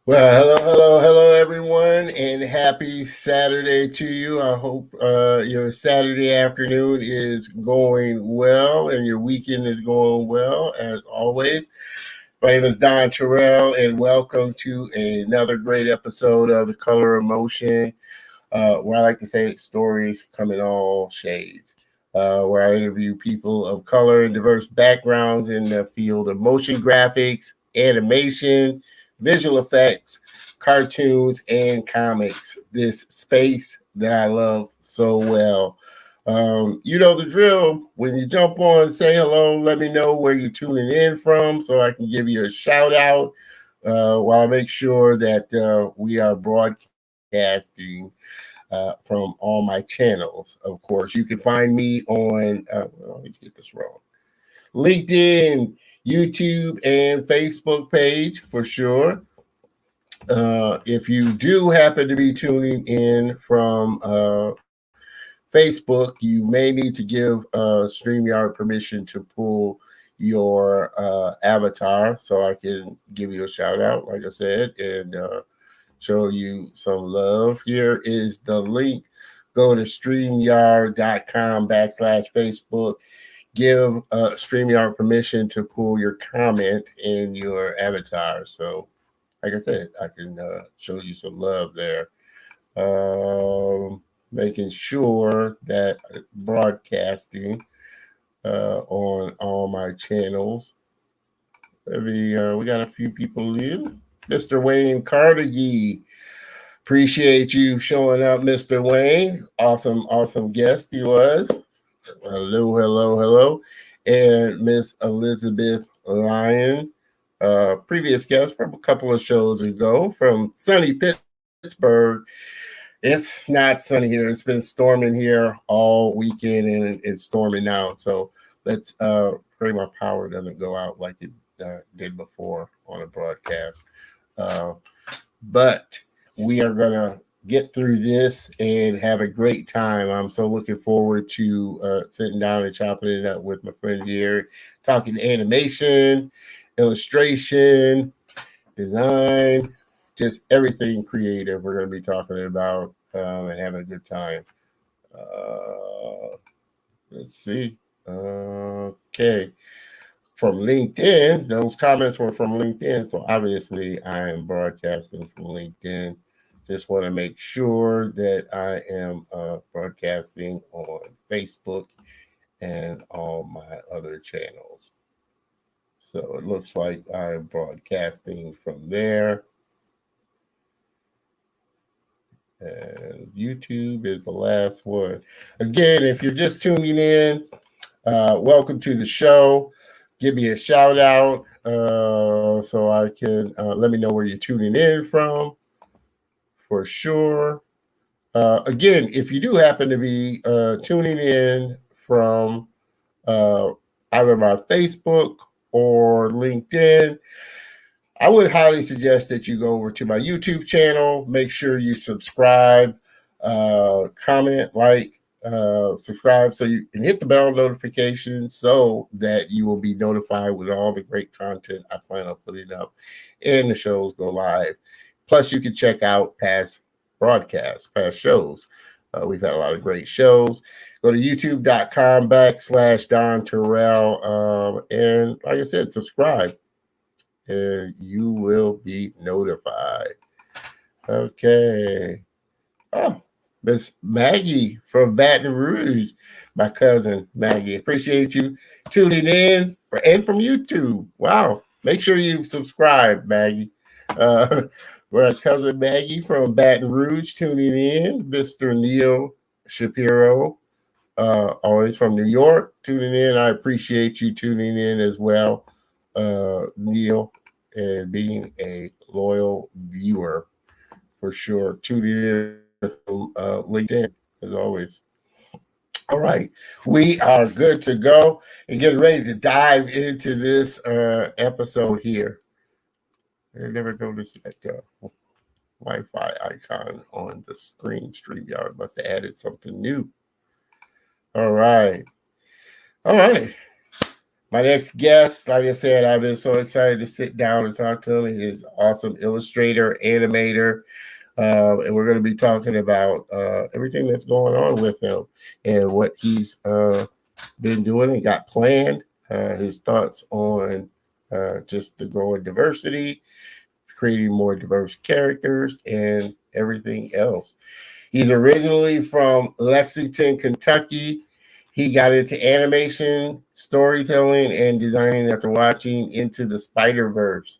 Well, hello, everyone, and happy Saturday to you. I hope your Saturday afternoon is going well and your weekend is going well, as always. My name is Don Terrell, and welcome to another great episode of The Color of Motion, where I like to say stories come in all shades. Where I interview people of color and diverse backgrounds in the field of motion graphics, animation, visual effects, cartoons, and comics. This space that I love so well. You know the drill. When you jump on, say hello. Let me know where you're tuning in from so I can give you a shout out while I make sure that we are broadcasting from all my channels. Of course, you can find me on, let's get this wrong, LinkedIn, YouTube, and Facebook page for sure. If you do happen to be tuning in from Facebook, you may need to give StreamYard permission to pull your avatar so I can give you a shout out, like I said, and show you some love. Here is the link. Go to StreamYard.com/Facebook. Give StreamYard permission to pull your comment in your avatar. So, like I said, I can show you some love there. Making sure that broadcasting on all my channels. We got a few people in. Mr. Wayne Carnegie. Appreciate you showing up, Mr. Wayne. Awesome guest he was. Hello. And Miss Elizabeth Lyon, previous guest from a couple of shows ago from sunny Pittsburgh. It's not sunny here. It's been storming here all weekend and it's storming now. So let's pray my power doesn't go out like it did before on a broadcast. But we are going to get through this and have a great time. I'm so looking forward to sitting down and chopping it up with my friend here, talking animation, illustration, design, just everything creative we're going to be talking about and having a good time. Let's see. Okay. From LinkedIn, those comments were from LinkedIn. So obviously, I am broadcasting from LinkedIn. Just want to make sure that I am broadcasting on Facebook and all my other channels. So it looks like I'm broadcasting from there. And YouTube is the last one. Again, if you're just tuning in, welcome to the show. Give me a shout out so I can let me know where you're tuning in from for sure. Again, if you do happen to be tuning in from either my Facebook or LinkedIn, I would highly suggest that you go over to my YouTube channel. Make sure you subscribe, comment, subscribe so you can hit the bell notification so that you will be notified with all the great content I plan on putting up and the shows go live. Plus, you can check out past broadcasts, past shows. We've had a lot of great shows. Go to youtube.com/Don Terrell. And like I said, subscribe and you will be notified. Okay. Oh, Miss Maggie from Baton Rouge, my cousin Maggie. Appreciate you tuning in and from YouTube. Wow. Make sure you subscribe, Maggie. We're cousin Maggie from Baton Rouge tuning in. Mr. Neil Shapiro, always from New York, tuning in. I appreciate you tuning in as well, Neil, and being a loyal viewer for sure. Tuning in from LinkedIn as always. All right, we are good to go and getting ready to dive into this episode here. I never noticed that Wi-Fi icon on the screen. StreamYard must have added something new. All right. My next guest, like I said, I've been so excited to sit down and talk to him. He's an awesome illustrator, animator, and we're going to be talking about everything that's going on with him and what he's been doing and got planned. His thoughts on just the growing diversity, creating more diverse characters, and everything else. He's originally from Lexington, Kentucky. He got into animation, storytelling, and designing after watching Into the Spider-Verse.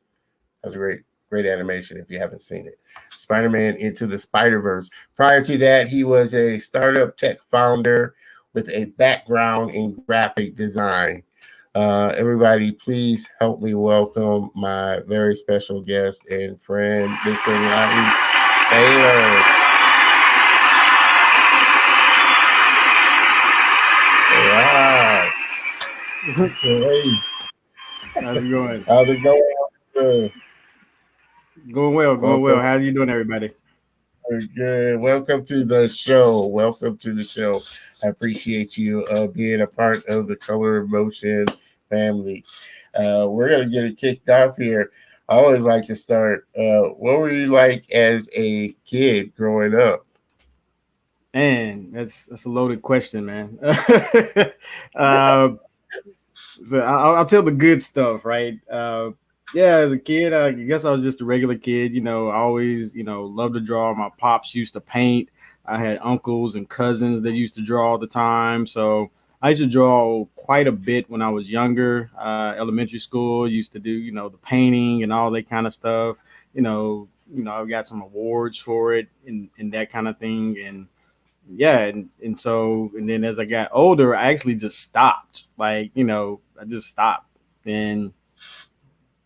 That's a great animation if you haven't seen it. Spider-Man Into the Spider-Verse. Prior to that, he was a startup tech founder with a background in graphic design. Everybody, please help me welcome my very special guest and friend, Mr. Lafe Taylor. Wow. How's it going? How's it going? Good. Going well, going well. How are you doing, everybody? Very good. Welcome to the show. Welcome to the show. I appreciate you being a part of the Color of Motion family. We're going to get it kicked off here. I always like to start. What were you like as a kid growing up? Man, that's a loaded question, man. So I'll tell the good stuff, right? Yeah, as a kid, I guess I was just a regular kid. I always, loved to draw. My pops used to paint. I had uncles and cousins that used to draw all the time. So I used to draw quite a bit when I was younger. Elementary school used to do, the painting and all that kind of stuff. I got some awards for it and that kind of thing. And yeah, and then as I got older, I actually just stopped. Like, I just stopped. And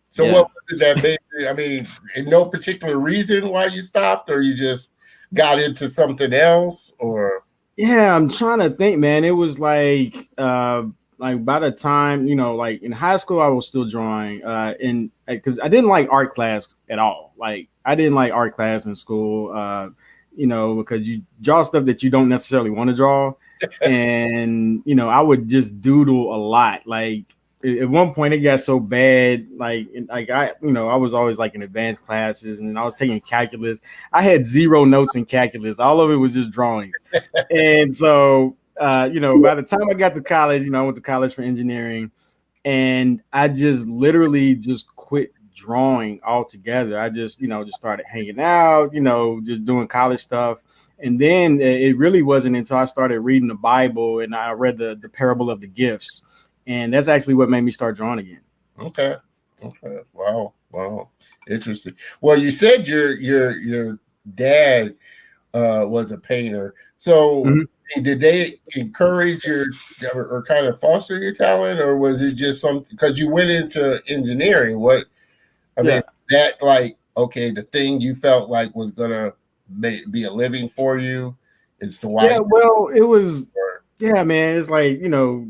So what was it that made you, I mean, in no particular reason why you stopped, or you just got into something else, or? Yeah, I'm trying to think, man. It was like by the time, like in high school I was still drawing and because I didn't like art class at all. Like I didn't like art class in school because you draw stuff that you don't necessarily want to draw. And I would just doodle a lot. Like at one point it got so bad, like I was always like in advanced classes and I was taking calculus. I had zero notes in calculus. All of it was just drawings. And so by the time I got to college, I went to college for engineering, and I just literally just quit drawing altogether. I just started hanging out, just doing college stuff. And then it really wasn't until I started reading the Bible and I read the parable of the gifts. And that's actually what made me start drawing again. Okay. Wow. Interesting. Well, you said your dad was a painter. So did they encourage your or kind of foster your talent, or was it just something because you went into engineering? What I mean, that like okay, the thing you felt like was gonna be a living for you is to why? Yeah, well, it was. Yeah, man, it's like your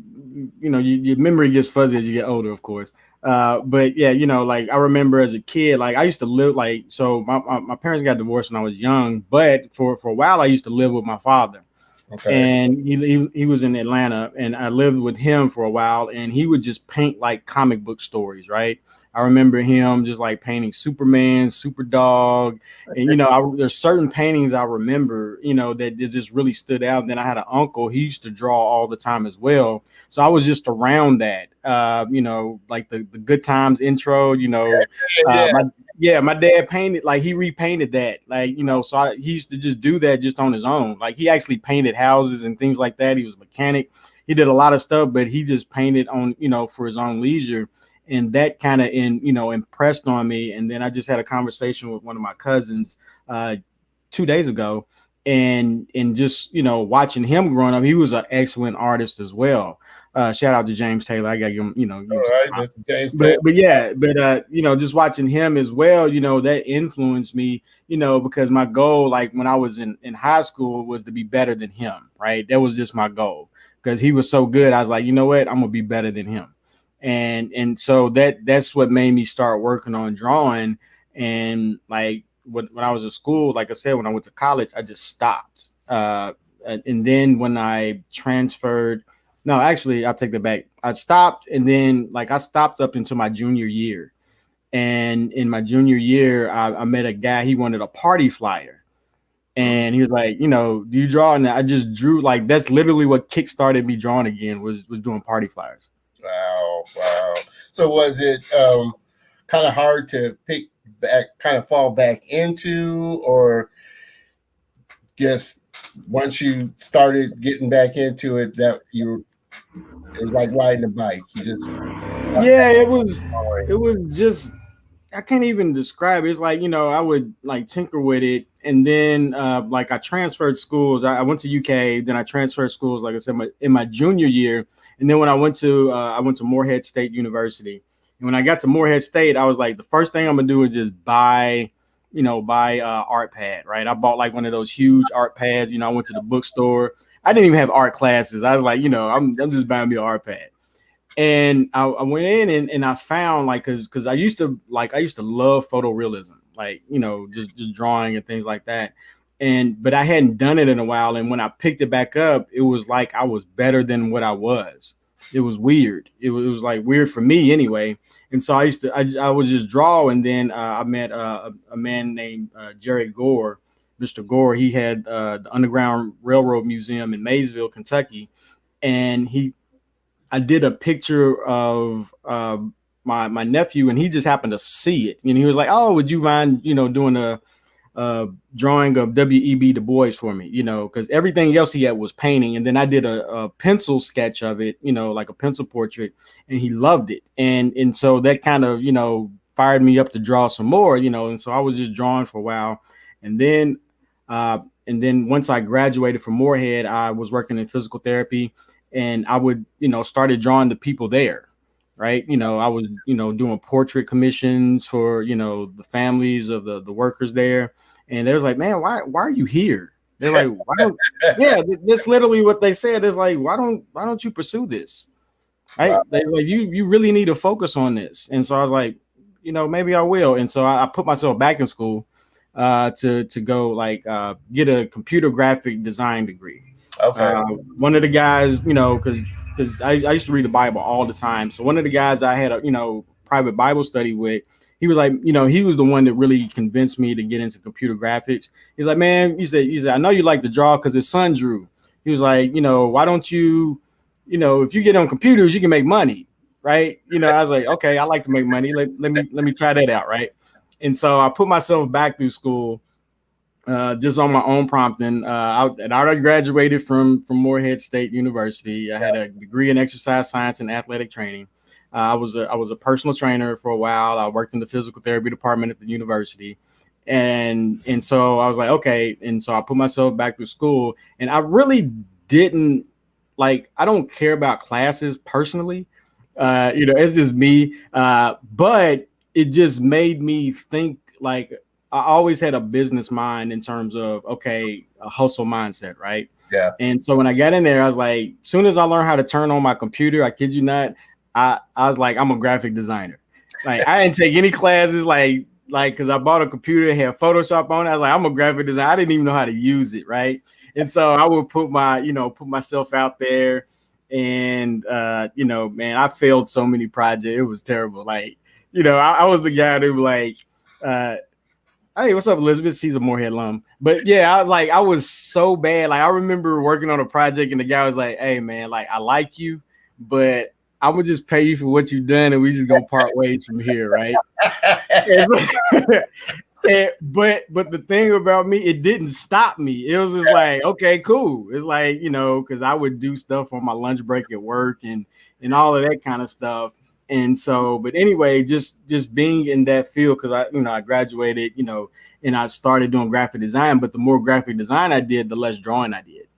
memory gets fuzzy as you get older, of course. But yeah, like I remember as a kid, like I used to live like so. My parents got divorced when I was young, but for a while I used to live with my father. Okay. And he was in Atlanta, and I lived with him for a while, and he would just paint like comic book stories, right? I remember him just like painting Superman, Super Dog, and there's certain paintings I remember, that just really stood out. And then I had an uncle; he used to draw all the time as well, so I was just around that. Like the Good Times intro, my dad painted like he repainted that, like so he used to just do that just on his own. Like he actually painted houses and things like that. He was a mechanic. He did a lot of stuff, but he just painted on for his own leisure, and that kind of impressed on me. And then I just had a conversation with one of my cousins 2 days ago, and just watching him growing up, he was an excellent artist as well. Shout out to James Taylor. I got him, but just watching him as well, that influenced me, because my goal, like when I was in high school, was to be better than him, right? That was just my goal because he was so good. I was like, you know what, I'm gonna be better than him. And so that's what made me start working on drawing. And like when I was in school, like I said, when I went to college, I just stopped. And then when I transferred, no, actually, I'll take that back. I stopped, and then like I stopped up until my junior year. And in my junior year, I met a guy. He wanted a party flyer, and he was like, do you draw? And I just drew. Like that's literally what kickstarted me drawing again, was doing party flyers. Wow. So was it kind of hard to pick back, kind of fall back into, or just once you started getting back into it, that it was like riding a bike? You just Yeah, it was just, I can't even describe it. It's like, I would like tinker with it. And then like I transferred schools. I went to UK, then I transferred schools, like I said, in my junior year. And then when I went to Morehead State University. And when I got to Morehead State, I was like, the first thing I'm gonna do is just buy art pad, right? I bought like one of those huge art pads. I went to the bookstore. I didn't even have art classes. I was like, I'm just buying me an art pad. And I went in and I found like, cause I used to love photorealism, like, just drawing and things like that. But I hadn't done it in a while. And when I picked it back up, it was like I was better than what I was. It was weird. It was like weird for me anyway. And so I would just draw. And then I met a man named Jerry Gore, Mr. Gore. He had the Underground Railroad Museum in Maysville, Kentucky. And I did a picture of my nephew, and he just happened to see it. And he was like, "Oh, would you mind, doing a drawing of W.E.B. Du Bois for me?" Because everything else he had was painting. And then I did a pencil sketch of it, like a pencil portrait, and he loved it. And so that kind of, fired me up to draw some more, And so I was just drawing for a while, and then once I graduated from Morehead, I was working in physical therapy. And I would, started drawing the people there, right? I was, doing portrait commissions for, the families of the workers there. And they was like, man, why are you here? They're like, why don't, yeah, that's literally what they said. It's like, why don't you pursue this? Right? Wow. They like, you really need to focus on this. And so I was like, maybe I will. And so I put myself back in school to go like get a computer graphic design degree. Okay. One of the guys, because I used to read the Bible all the time. So one of the guys I had a private Bible study with, he was like, he was the one that really convinced me to get into computer graphics. He's like, man, he said, I know you like to draw because his son drew. He was like, why don't you, if you get on computers, you can make money, right? I was like, okay, I like to make money. Let me try that out, right? And so I put myself back through school. Just on my own prompting. I already graduated from Morehead State University. I had a degree in exercise science and athletic training. I was a personal trainer for a while. I worked in the physical therapy department at the university, and so I was like, okay. And so I put myself back through school, and I really didn't like. I don't care about classes personally. It's just me. But it just made me think like. I always had a business mind in terms of, okay, a hustle mindset, right? Yeah. And so when I got in there, I was like, as soon as I learned how to turn on my computer, I kid you not, I was like, I'm a graphic designer. Like I didn't take any classes, like because I bought a computer, had Photoshop on it. I was like, I'm a graphic designer. I didn't even know how to use it, right? And so I would put myself out there, and man, I failed so many projects. It was terrible. Like, I was the guy that was like, hey, what's up, Elizabeth? She's a Morehead alum. But yeah, I was so bad. Like I remember working on a project and the guy was like, hey man, like I like you, but I would just pay you for what you've done and we just gonna part ways from here, right? But the thing about me, it didn't stop me. It was just like, okay, cool. It's like, because I would do stuff on my lunch break at work and all of that kind of stuff. And so, but anyway, just being in that field, because I graduated, and I started doing graphic design. But the more graphic design I did, the less drawing I did,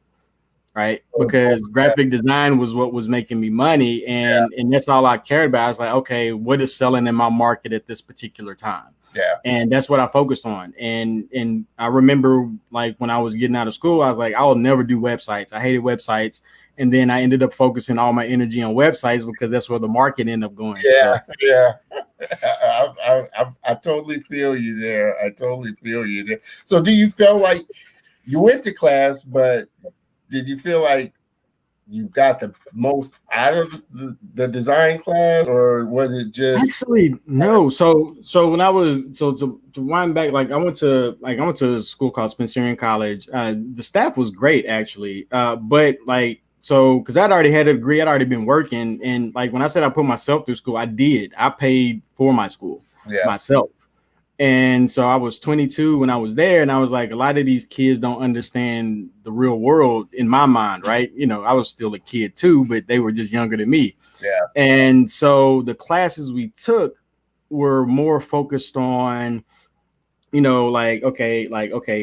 right? Because graphic design was what was making me money, and that's all I cared about. I was like, okay, what is selling in my market at this particular time? Yeah, and that's what I focused on. And I remember like when I was getting out of school, I was like, I'll never do websites. I hated websites. And then I ended up focusing all my energy on websites because that's where the market ended up going. Yeah, so. Yeah. I totally feel you there. So do you feel like you went to class, but did you feel like you got the most out of the design class, or was it just Actually, no. So when I was to wind back, like I went to a school called Spencerian College. The staff was great actually, but like so because I'd already had a degree, I'd already been working, and like when I said I put myself through school, I did. I paid for my school yeah, myself. And so I was 22 when I was there, and I was like, a lot of these kids don't understand the real world in my mind, right? You know, I was still a kid too, but they were just younger than me. yeah, And so the classes we took were more focused on, you know, like, okay,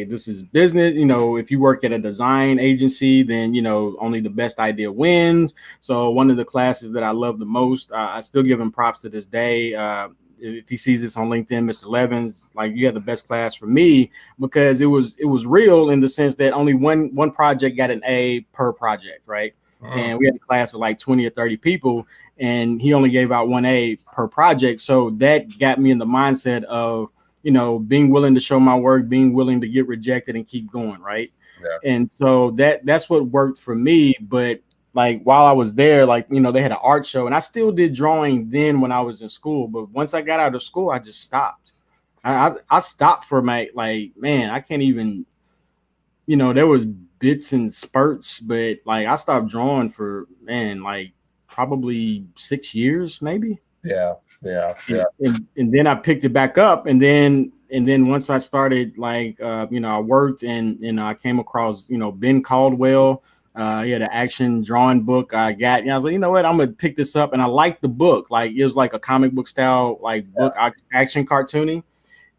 this is business. You know, if you work at a design agency, then, you know, only the best idea wins. So one of the classes that I love the most, I still give him props to this day. If he sees this on LinkedIn, Mr. Levins, like you had the best class for me because it was real in the sense that only one project got an A per project, right? And we had a class of like 20 or 30 people, and he only gave out one A per project. So that got me in the mindset of, you know, being willing to show my work, being willing to get rejected and keep going, right? yeah, And so that's what worked for me. But like while I was there, like, you know, they had an art show, and I still did drawing then when I was in school. But once I got out of school, I just stopped. I stopped for my, like, man, I can't even, you know, there was bits and spurts, but like I stopped drawing for, man, like probably 6 years, maybe. yeah, yeah, yeah, And then I picked it back up, and then once I started, like, you know, I worked, and you know, I came across, you know, Ben Caldwell. He had an action drawing book I got, and I was like, you know what, I'm gonna pick this up, and I liked the book. Like it was like a comic book style, like book action cartoony.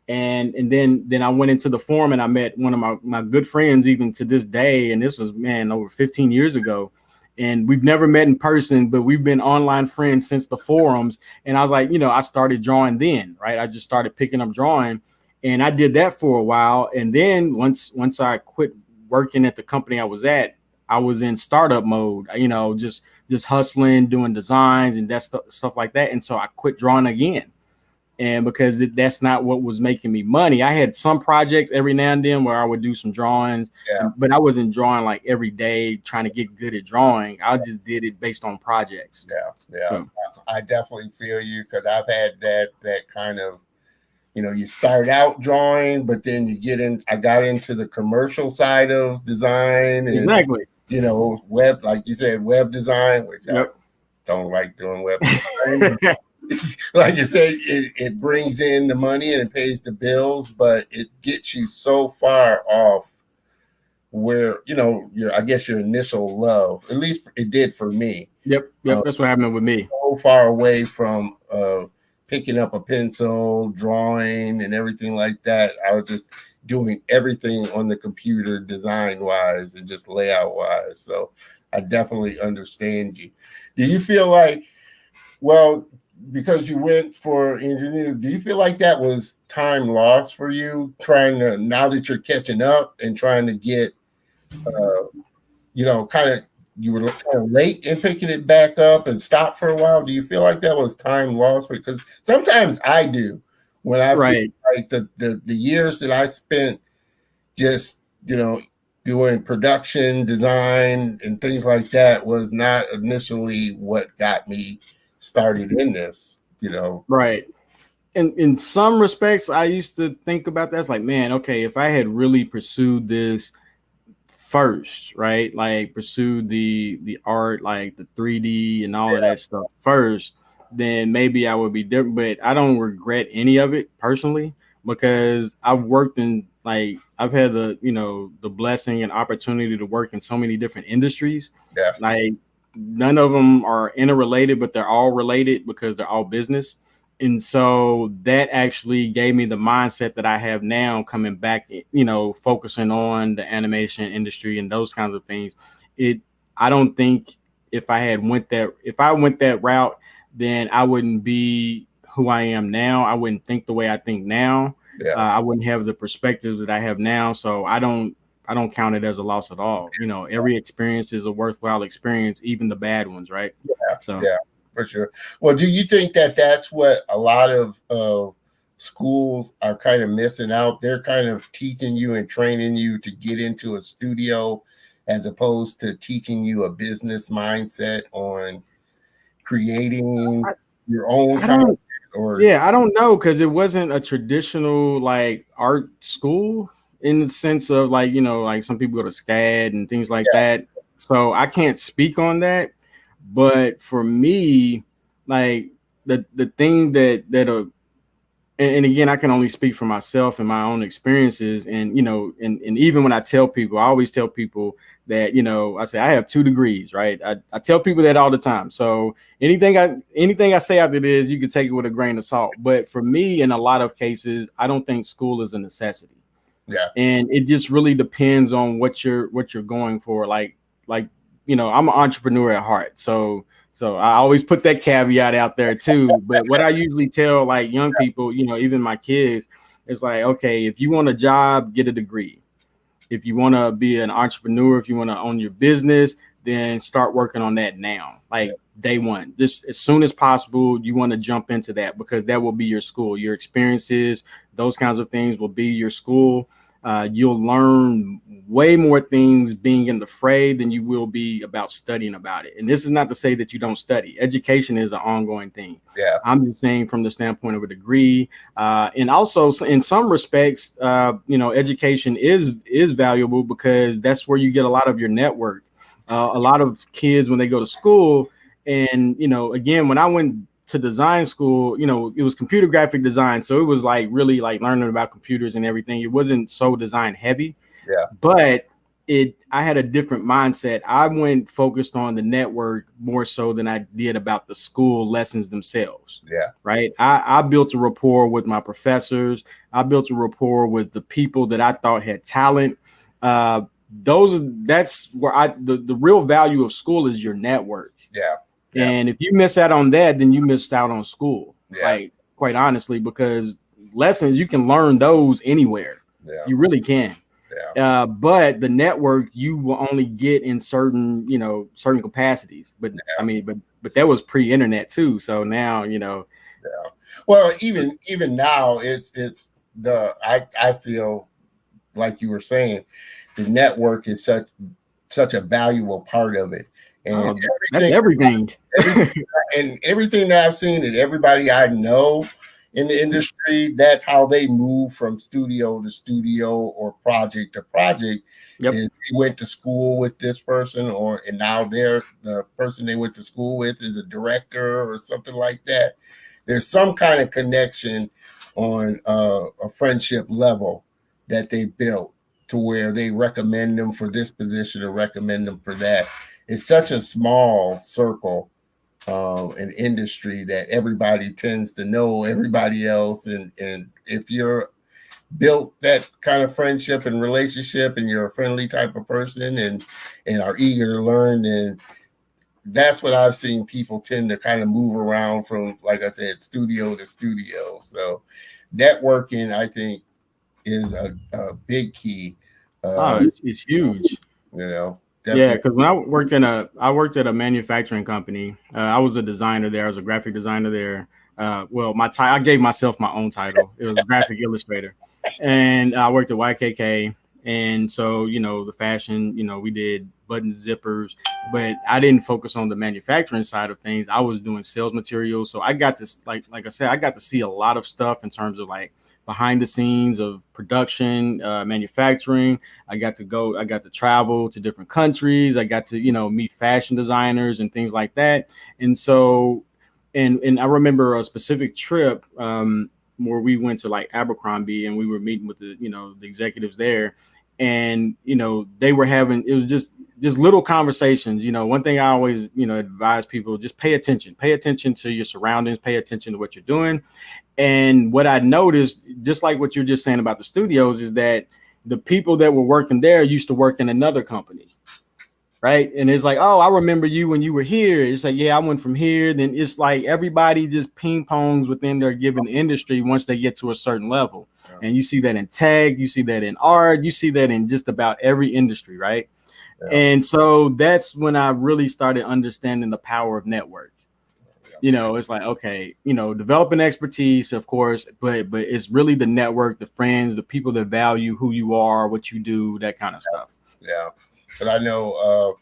And then I went into the forum, and I met one of my good friends even to this day, and this was, man, over 15 years ago. And we've never met in person, but we've been online friends since the forums. And I was like, you know, I started drawing then, right? I just started picking up drawing, and I did that for a while. And then once I quit working at the company I was at, I was in startup mode, you know, just hustling, doing designs and that stuff like that. And so I quit drawing again, and because that's not what was making me money. I had some projects every now and then where I would do some drawings, yeah, but I wasn't drawing like every day trying to get good at drawing. I just did it based on projects. yeah, yeah. So, I definitely feel you because I've had that kind of, you know, you start out drawing, but then you get in. I got into the commercial side of design, and exactly. you know, web, like you said, web design, which I Yep. don't like doing web design. Like you say, it brings in the money and it pays the bills, but it gets you so far off where, you know, I guess your initial love, at least it did for me, Yep. Yep. That's what happened with me. so far away from picking up a pencil, drawing, and everything like that. I was just doing everything on the computer, design wise and just layout wise. So I definitely understand you. Do you feel like, well, because you went for engineering, do you feel like that was time lost for you trying to, now that you're catching up and trying to get, you know, kind of, you were kind of late in picking it back up and stop for a while? Do you feel like that was time lost? Because sometimes I do, when I feel Right. like the years that I spent just, you know, doing production design and things like that was not initially what got me started in this, you know. Right. In some respects, I used to think about that. It's like, man, okay, if I had really pursued this first, right? Like pursue the art, like the 3D and all of that stuff first, then maybe I would be different. But I don't regret any of it personally because I've worked in, like, I've had the, you know, the blessing and opportunity to work in so many different industries. Yeah, Like none of them are interrelated, but they're all related because they're all business. And so that actually gave me the mindset that I have now, coming back, you know, focusing on the animation industry and those kinds of things. It, I don't think if I went that route, then I wouldn't be who I am now. I wouldn't think the way I think now. yeah, I wouldn't have the perspective that I have now. So I don't count it as a loss at all. You know, every experience is a worthwhile experience, even the bad ones, right? yeah, So yeah, for sure. Well, do you think that that's what a lot of schools are kind of missing out? They're kind of teaching you and training you to get into a studio as opposed to teaching you a business mindset on creating your own I content? don't. Or Yeah, I don't know because it wasn't a traditional like art school in the sense of like like some people go to SCAD and things like yeah, that. So I can't speak on that. But for me, like the thing that and again, I can only speak for myself and my own experiences. And, and even when I tell people, I always tell people that, I say I have 2 degrees, right? I tell people that all the time. So anything I say after this, you can take it with a grain of salt. But for me, in a lot of cases, I don't think school is a necessity. yeah, And it just really depends on what you're going for. Like I'm an entrepreneur at heart, so I always put that caveat out there too. But what I usually tell like young people, even my kids, is like, okay, if you want a job, get a degree. If you want to be an entrepreneur, if you want to own your business, then start working on that now, like day one, just as soon as possible. You want to jump into that because that will be your school. Your experiences, those kinds of things will be your school. You'll learn way more things being in the fray than you will be about studying about it. And this is not to say that you don't study. Education is an ongoing thing. yeah, I'm just saying from the standpoint of a degree, and also in some respects, education is valuable because that's where you get a lot of your network. A lot of kids when they go to school, and again, when I went to design school, it was computer graphic design, so it was like really like learning about computers and everything. It wasn't so design heavy, yeah, but I had a different mindset. I went focused on the network more so than I did about the school lessons themselves. yeah, Right. I built a rapport with my professors. I built a rapport with the people that I thought had talent. That's where the real value of school is your network. yeah, yeah, And if you miss out on that, then you missed out on school. yeah, Like, quite honestly, because lessons you can learn those anywhere. yeah, You really can. yeah, But the network you will only get in certain capacities. But I yeah, mean, but that was pre-internet too. So now, yeah. Well, even now, it's I feel like you were saying, the network is such a valuable part of it, and oh, that's everything. every and everything that I've seen and everybody I know in the industry, that's how they move from studio to studio or project to project. Yep. Is they went to school with this person, and now the person they went to school with is a director or something like that. There's some kind of connection on a friendship level that they built to where they recommend them for this position or recommend them for that. It's such a small circle, an industry that everybody tends to know everybody else. And if you're built that kind of friendship and relationship and you're a friendly type of person and are eager to learn, then that's what I've seen. People tend to kind of move around from, like I said, studio to studio. So networking, I think, is a big key. Oh, Uh, it's huge. Yeah, Definitely. because when I worked at a manufacturing company. I was a designer there. I was a graphic designer there. Well, I gave myself my own title. It was graphic illustrator, and I worked at YKK. And so, the fashion, we did buttons, zippers, but I didn't focus on the manufacturing side of things. I was doing sales materials, so I got to like I said, I got to see a lot of stuff in terms of like behind the scenes of production, manufacturing. I got to travel to different countries. I got to, meet fashion designers and things like that. And so, and I remember a specific trip where we went to like Abercrombie and we were meeting with the executives there. And, they were having, it was just little conversations. One thing I always, advise people, just pay attention to your surroundings, pay attention to what you're doing. And what I noticed, just like what you're just saying about the studios, is that the people that were working there used to work in another company, right? And it's like, oh, I remember you when you were here. It's like, yeah, I went from here. Then it's like everybody just ping pongs within their given industry once they get to a certain level. Yeah. And you see that in tech, you see that in art, you see that in just about every industry, right? Yeah. And so that's when I really started understanding the power of network. It's like, okay, developing expertise, of course, but it's really the network, the friends, the people that value who you are, what you do, that kind of stuff. Yeah. but I know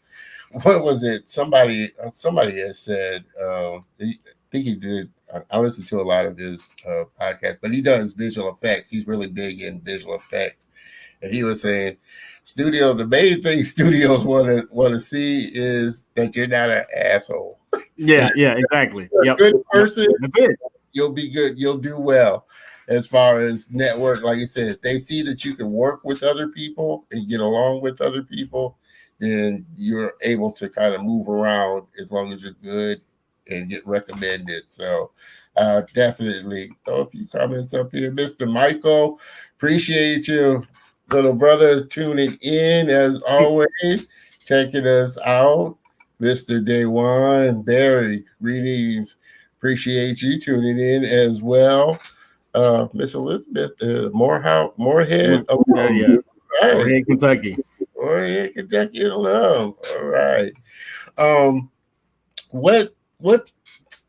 what was it? Somebody has said. I think he did. I listen to a lot of his podcasts, but he does visual effects. He's really big in visual effects, and he was saying, the main thing studios want to see is that you're not an asshole. Yeah, yeah, exactly. You're a Yep. good person. That's it. You'll be good. You'll do well as far as network. Like you said, if they see that you can work with other people and get along with other people, then you're able to kind of move around as long as you're good and get recommended. So definitely throw a few comments up here. Mr. Michael, appreciate you, little brother, tuning in as always, checking us out. Mr. Day One, Barry, greetings. Appreciate you tuning in as well. Miss Elizabeth, Moorhead. Yeah. Right. Moorhead, Kentucky. Moorhead, Kentucky alum. All right. Um, what what are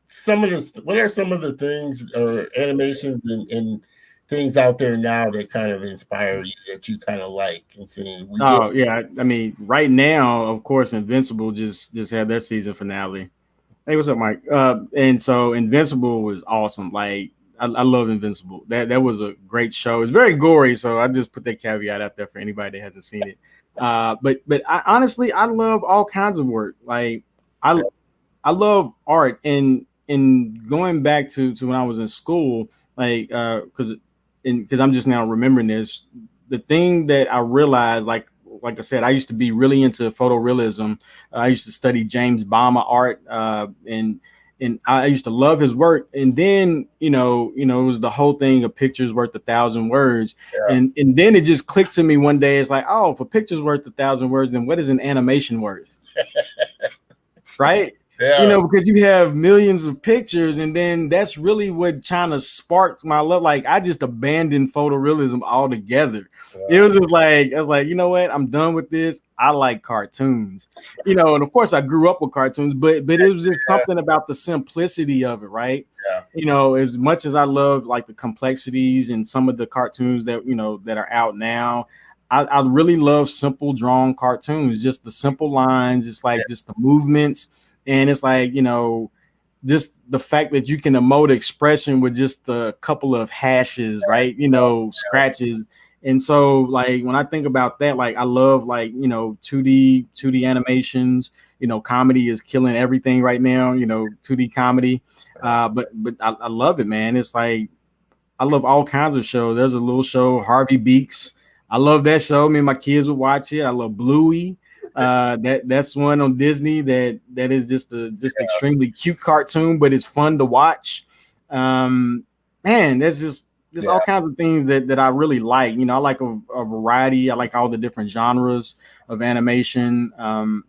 some of the things or animations and things out there now that kind of inspire you that you kind of like and seeing? Oh yeah, I mean, right now, of course, Invincible just had their season finale. Hey, what's up, Mike? And so Invincible was awesome. Like I love Invincible. That was a great show. It's very gory, so I just put that caveat out there for anybody that hasn't seen it. But honestly, I love all kinds of work. Like I I love art, and going back to when I was in school, like because I'm just now remembering this. The thing that I realized, like I said, I used to be really into photorealism. I used to study James Bama art, and I used to love his work. And then it was the whole thing of pictures worth 1,000 words, Yeah. and then it just clicked to me one day. It's like, oh, for pictures worth 1,000 words, then what is an animation worth? Right? Yeah. Because you have millions of pictures, and then that's really what kind of sparked my love. Like I just abandoned photorealism altogether. It was just like I was like, you know what? I'm done with this. I like cartoons, and of course I grew up with cartoons, but it was just something about the simplicity of it, right? Yeah. As much as I love like the complexities and some of the cartoons that are out now, I really love simple drawn cartoons, just the simple lines. It's like just the movements, and it's like just the fact that you can emote expression with just a couple of hashes, right? Scratches. And so like when I think about that, like I love like 2D animations. Comedy is killing everything right now. 2D comedy, but I love it, man. It's like I love all kinds of shows. There's a little show, Harvey Beaks. I love that show. Me and my kids would watch it. I love Bluey. That's one on Disney that is just extremely cute cartoon, but it's fun to watch. Man, that's just all kinds of things that I really like. I like a variety. I like all the different genres of animation. So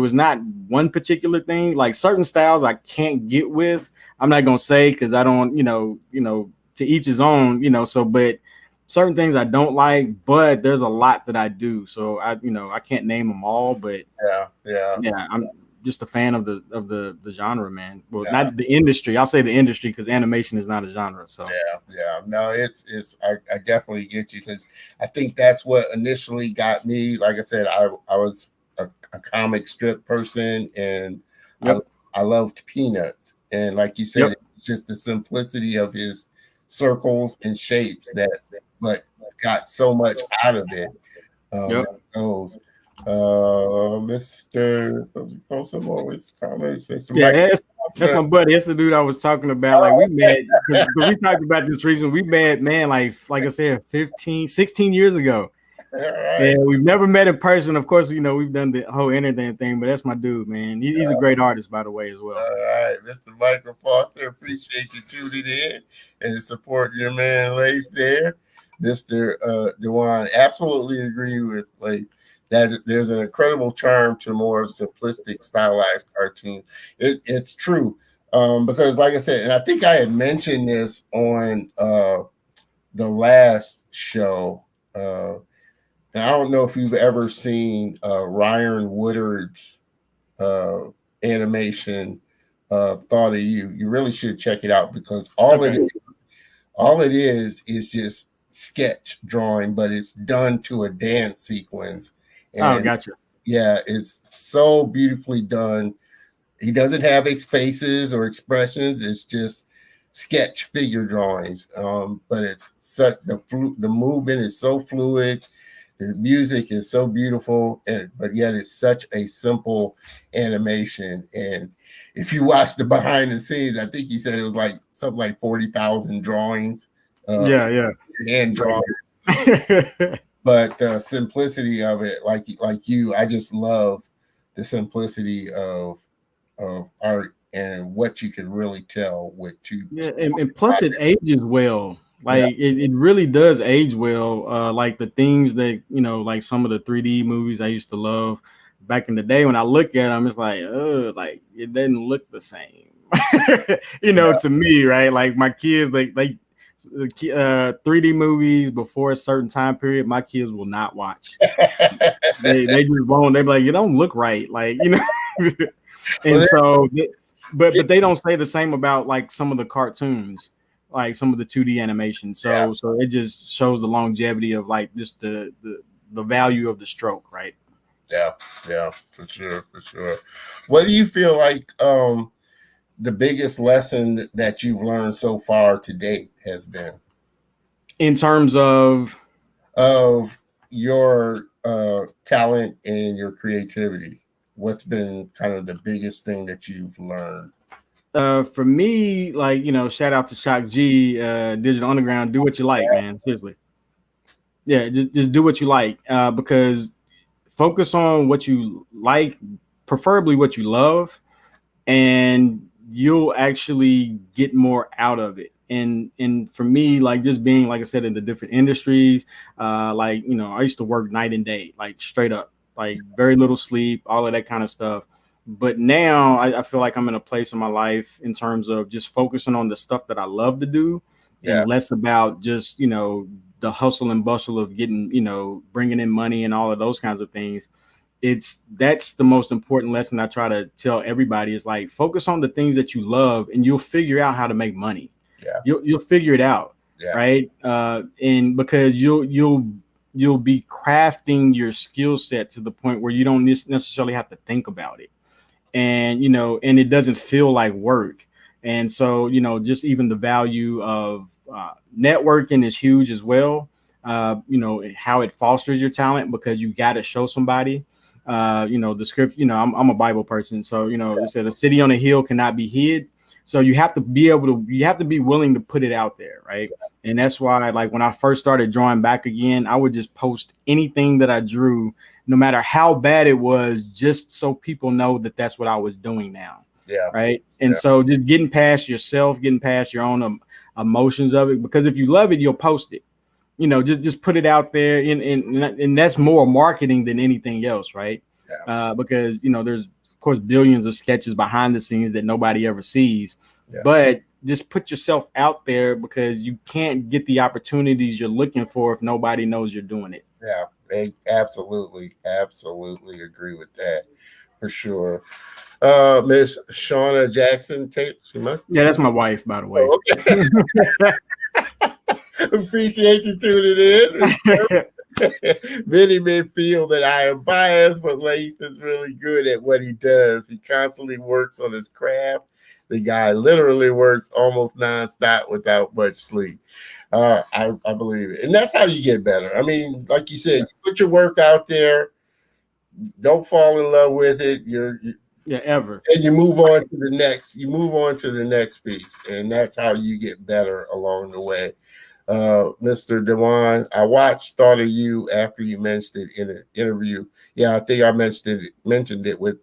it's not one particular thing. Like certain styles I can't get with. I'm not gonna say because I don't, to each his own, so but certain things I don't like, but there's a lot that I do. So I can't name them all, but yeah, I'm just a fan of the genre, man. Well, not the industry. I'll say the industry because animation is not a genre. So yeah. No, I definitely get you because I think that's what initially got me. Like I said, I was a comic strip person, and I loved Peanuts, and like you said, it's just the simplicity of his circles and shapes but got so much out of it. Those Mr. Throw some more with comments, Mr. Mike. That's my buddy. That's the dude I was talking about. Like we met because we talked about this recently. We met, man, like I said, 15, 16 years ago. Yeah, we've never met in person. Of course, we've done the whole internet thing, but that's my dude, man. He's a great artist, by the way, as well. All right, Mr. Michael Foster, appreciate you tuning in and supporting your man Lafe there. Mr. Dewan, absolutely agree with like that. There's an incredible charm to more simplistic, stylized cartoon. It's true because, like I said, and I think I had mentioned this on the last show. And I don't know if you've ever seen Ryan Woodard's animation, Thought of You. You really should check it out because all it is just sketch drawing, but it's done to a dance sequence. And, gotcha. Yeah, it's so beautifully done. He doesn't have faces or expressions. It's just sketch figure drawings. But it's such the movement is so fluid. The music is so beautiful, but yet it's such a simple animation. And if you watch the behind the scenes, I think he said it was like something like 40,000 drawings, Yeah, yeah. hand drawings. But the simplicity of it, like you, I just love the simplicity of art and what you can really tell with two. Yeah, and plus it ages well. Yeah, Like it really does age well. Like the things that like some of the 3D movies I used to love back in the day. When I look at them, it's like it doesn't look the same. yeah. To me, right? Like my kids, like 3D movies before a certain time period, my kids will not watch. They just won't. They be like, you don't look right, and Well, so. But they don't say the same about like some of the cartoons, like some of the 2D animation. yeah, So it just shows the longevity of like just the value of the stroke, right? yeah, for sure, for sure. What do you feel like the biggest lesson that you've learned so far to date has been In terms of your talent and your creativity? What's been kind of the biggest thing that you've learned? for me, like shout out to Shock G, Digital Underground. Do what you like, man. Seriously, yeah, just do what you like, because focus on what you like, preferably what you love, and you'll actually get more out of it. And for me, like just being, like I said, in the different industries, like I used to work night and day, like straight up, like very little sleep, all of that kind of stuff. But now I feel like I'm in a place in my life in terms of just focusing on the stuff that I love to do, Yeah, and less about just the hustle and bustle of getting bringing in money and all of those kinds of things. That's the most important lesson I try to tell everybody is like focus on the things that you love and you'll figure out how to make money. yeah, You'll figure it out, yeah, right? And because you'll be crafting your skill set to the point where you don't necessarily have to think about it, and it doesn't feel like work. And so just even the value of networking is huge as well. How it fosters your talent, because you got to show somebody. The script, I'm a Bible person, so it said a city on a hill cannot be hid. So you have to be willing to put it out there, right? And that's why, like, when I first started drawing back again, I would just post anything that I drew, no matter how bad it was, just so people know that that's what I was doing now, yeah, right? And yeah, so just getting past yourself, getting past your own emotions of it, because if you love it, you'll post it. Just put it out there, and that's more marketing than anything else, right? yeah, Because there's of course billions of sketches behind the scenes that nobody ever sees, yeah, but just put yourself out there, because you can't get the opportunities you're looking for if nobody knows you're doing it. yeah. They absolutely agree with that for sure. Miss Shauna Jackson Tate, she must. Yeah, that's my wife, by the way. Oh, okay. Appreciate you tuning in. Many may feel that I am biased, but Lafe is really good at what he does. He constantly works on his craft. The guy literally works almost nonstop without much sleep. I believe it. And that's how you get better. I mean, like you said, you put your work out there, don't fall in love with it. Yeah, ever. And you move on to the next. You move on to the next piece, and that's how you get better along the way. Mr. Dewan, I thought of you after you mentioned it in an interview. Yeah, I think I mentioned it with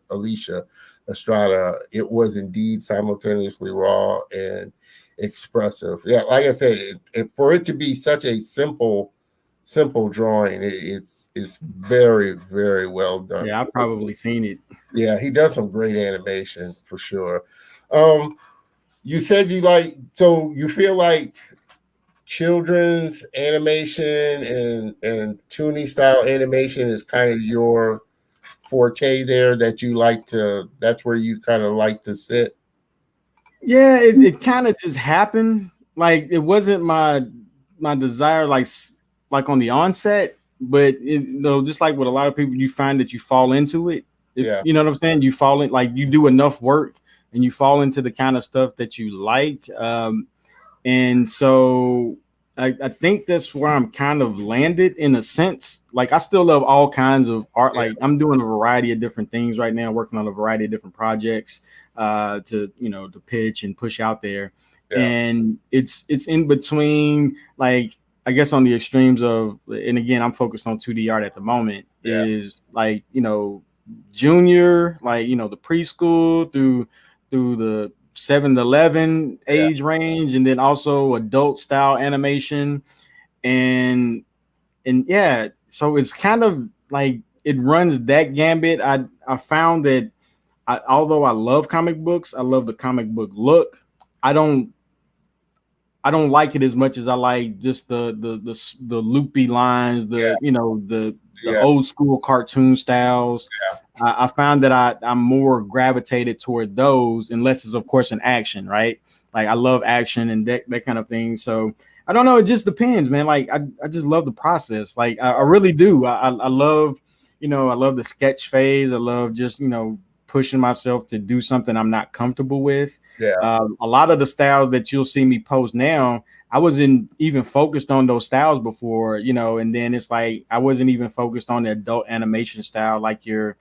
Alicia Estrada. It was indeed simultaneously raw and expressive. Yeah, like I said, for it to be such a simple drawing, it's very, very well done. Yeah, I've probably seen it. Yeah, he does some great animation for sure. You said so you feel like children's animation and Toonie style animation is kind of your forte there, that's where you kind of like to sit. Yeah, it kind of just happened. Like it wasn't my desire, like on the onset. but just like with a lot of people, you find that you fall into it. If Yeah, you know what I'm saying, you fall in, like you do enough work and you fall into the kind of stuff that you like. And so I think that's where I'm kind of landed in a sense. Like I still love all kinds of art. yeah, Like I'm doing a variety of different things right now, working on a variety of different projects to pitch and push out there. yeah, And it's in between, like I guess on the extremes of, and again, I'm focused on 2D art at the moment, yeah, is like, junior, like, the preschool through the 7 to 11 yeah, age range, and then also adult style animation. And and yeah, so it's kind of like it runs that gambit. I found that although I love comic books, I love the comic book look. I don't I don't like it as much as I like just the loopy lines, the yeah, old school cartoon styles. I found that I'm more gravitated toward those, unless it's of course an action, right? Like I love action and that kind of thing. So I don't know. It just depends, man. Like I just love the process. Like I really do. I love, I love the sketch phase. I love just pushing myself to do something I'm not comfortable with. yeah, A lot of the styles that you'll see me post now, I wasn't even focused on those styles before, and then it's like I wasn't even focused on the adult animation style, like your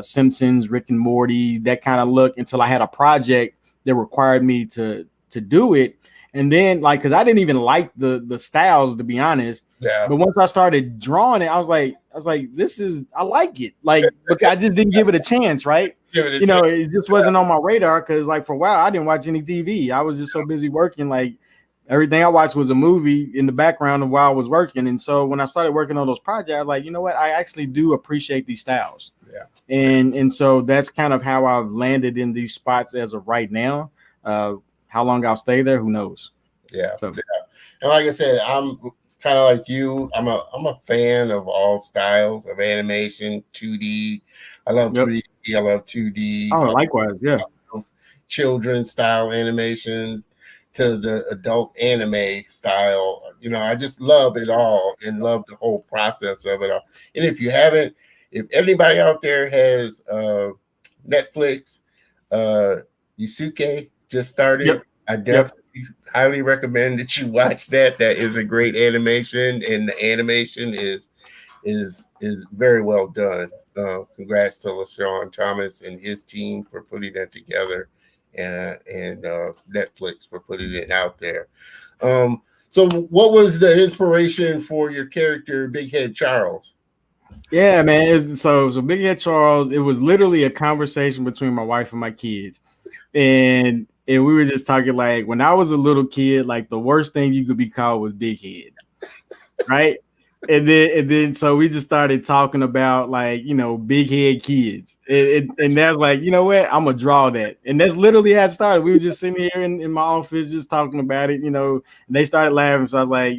Simpsons, Rick and Morty, that kind of look, until I had a project that required me to do it. And then, like, because I didn't even like the styles, to be honest. yeah. But once I started drawing it, I was like, this is, I like it. Like, but I just didn't give it a chance, right? Give it a chance. It just wasn't on my radar because, like, for a while, I didn't watch any TV. I was just so busy working. Like, everything I watched was a movie in the background of while I was working. And so when I started working on those projects, I was like, you know what? I actually do appreciate these styles. Yeah, And so that's kind of how I've landed in these spots as of right now. How long I'll stay there, who knows? yeah, So, yeah. And like I said, I'm kind of like you. I'm a fan of all styles of animation, 2D. I love yep. 3D. I love 2D. Oh, likewise. Yeah. Love children's style animation to the adult anime style. I just love it all and love the whole process of it all. And if anybody out there has Netflix, uh, Yusuke just started. Yep. I Yep. definitely highly recommend that you watch that. That is a great animation, and the animation is very well done. Congrats to LaShawn Thomas and his team for putting that together, and Netflix for putting it out there. So, what was the inspiration for your character, Big Head Charles? Yeah, man. So Big Head Charles, it was literally a conversation between my wife and my kids. And we were just talking, like, when I was a little kid, like the worst thing you could be called was big head, right? And then so we just started talking about, like, big head kids. And that's like, you know what? I'm gonna draw that. And that's literally how it started. We were just sitting here in my office just talking about it, and they started laughing. So I was like,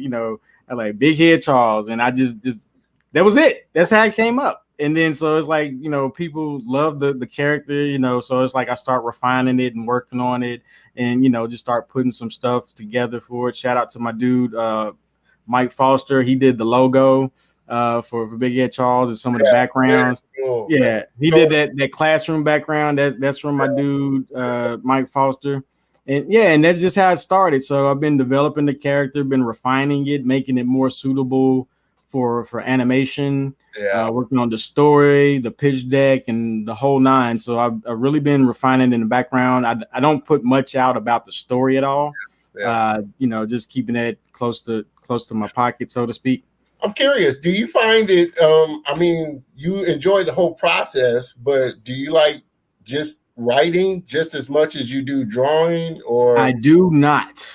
I like Big Head Charles, and I just that was it. That's how it came up. And then so it's like, people love the character, so it's like I start refining it and working on it, and just start putting some stuff together for it. Shout out to my dude, Mike Foster. He did the logo for Big Head Charles and some of the Yeah, very backgrounds. cool. Yeah, he did that classroom background. That's from my dude, Mike Foster. And yeah, and that's just how it started. So I've been developing the character, been refining it, making it more suitable for animation, Yeah, working on the story, the pitch deck, and the whole nine. So I've really been refining in the background. I don't put much out about the story at all. yeah. Just keeping it close to my pocket, so to speak. I'm curious. Do you find it? I mean, you enjoy the whole process, but do you like just writing just as much as you do drawing? I Or do not.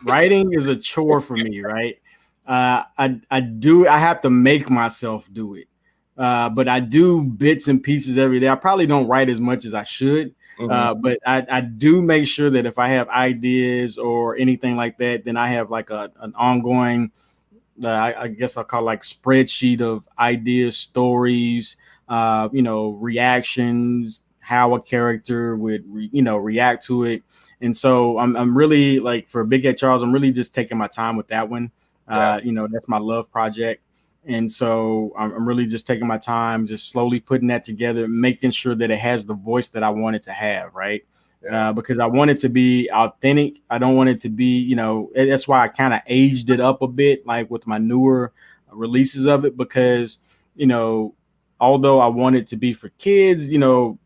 Writing is a chore for me, right? I have to make myself do it. But I do bits and pieces every day. I probably don't write as much as I should. Mhm. But I do make sure that if I have ideas or anything like that, then I have like an ongoing, I guess I'll call it like spreadsheet of ideas, stories, reactions, how a character would, react to it. And so I'm really, like, for Big Head Charles, I'm really just taking my time with that one. Yeah, That's my love project. And so I'm really just taking my time, just slowly putting that together, making sure that it has the voice that I want it to have, right? Yeah. Because I want it to be authentic. I don't want it to be, that's why I kind of aged it up a bit, like with my newer releases of it, because, you know, although I want it to be for kids,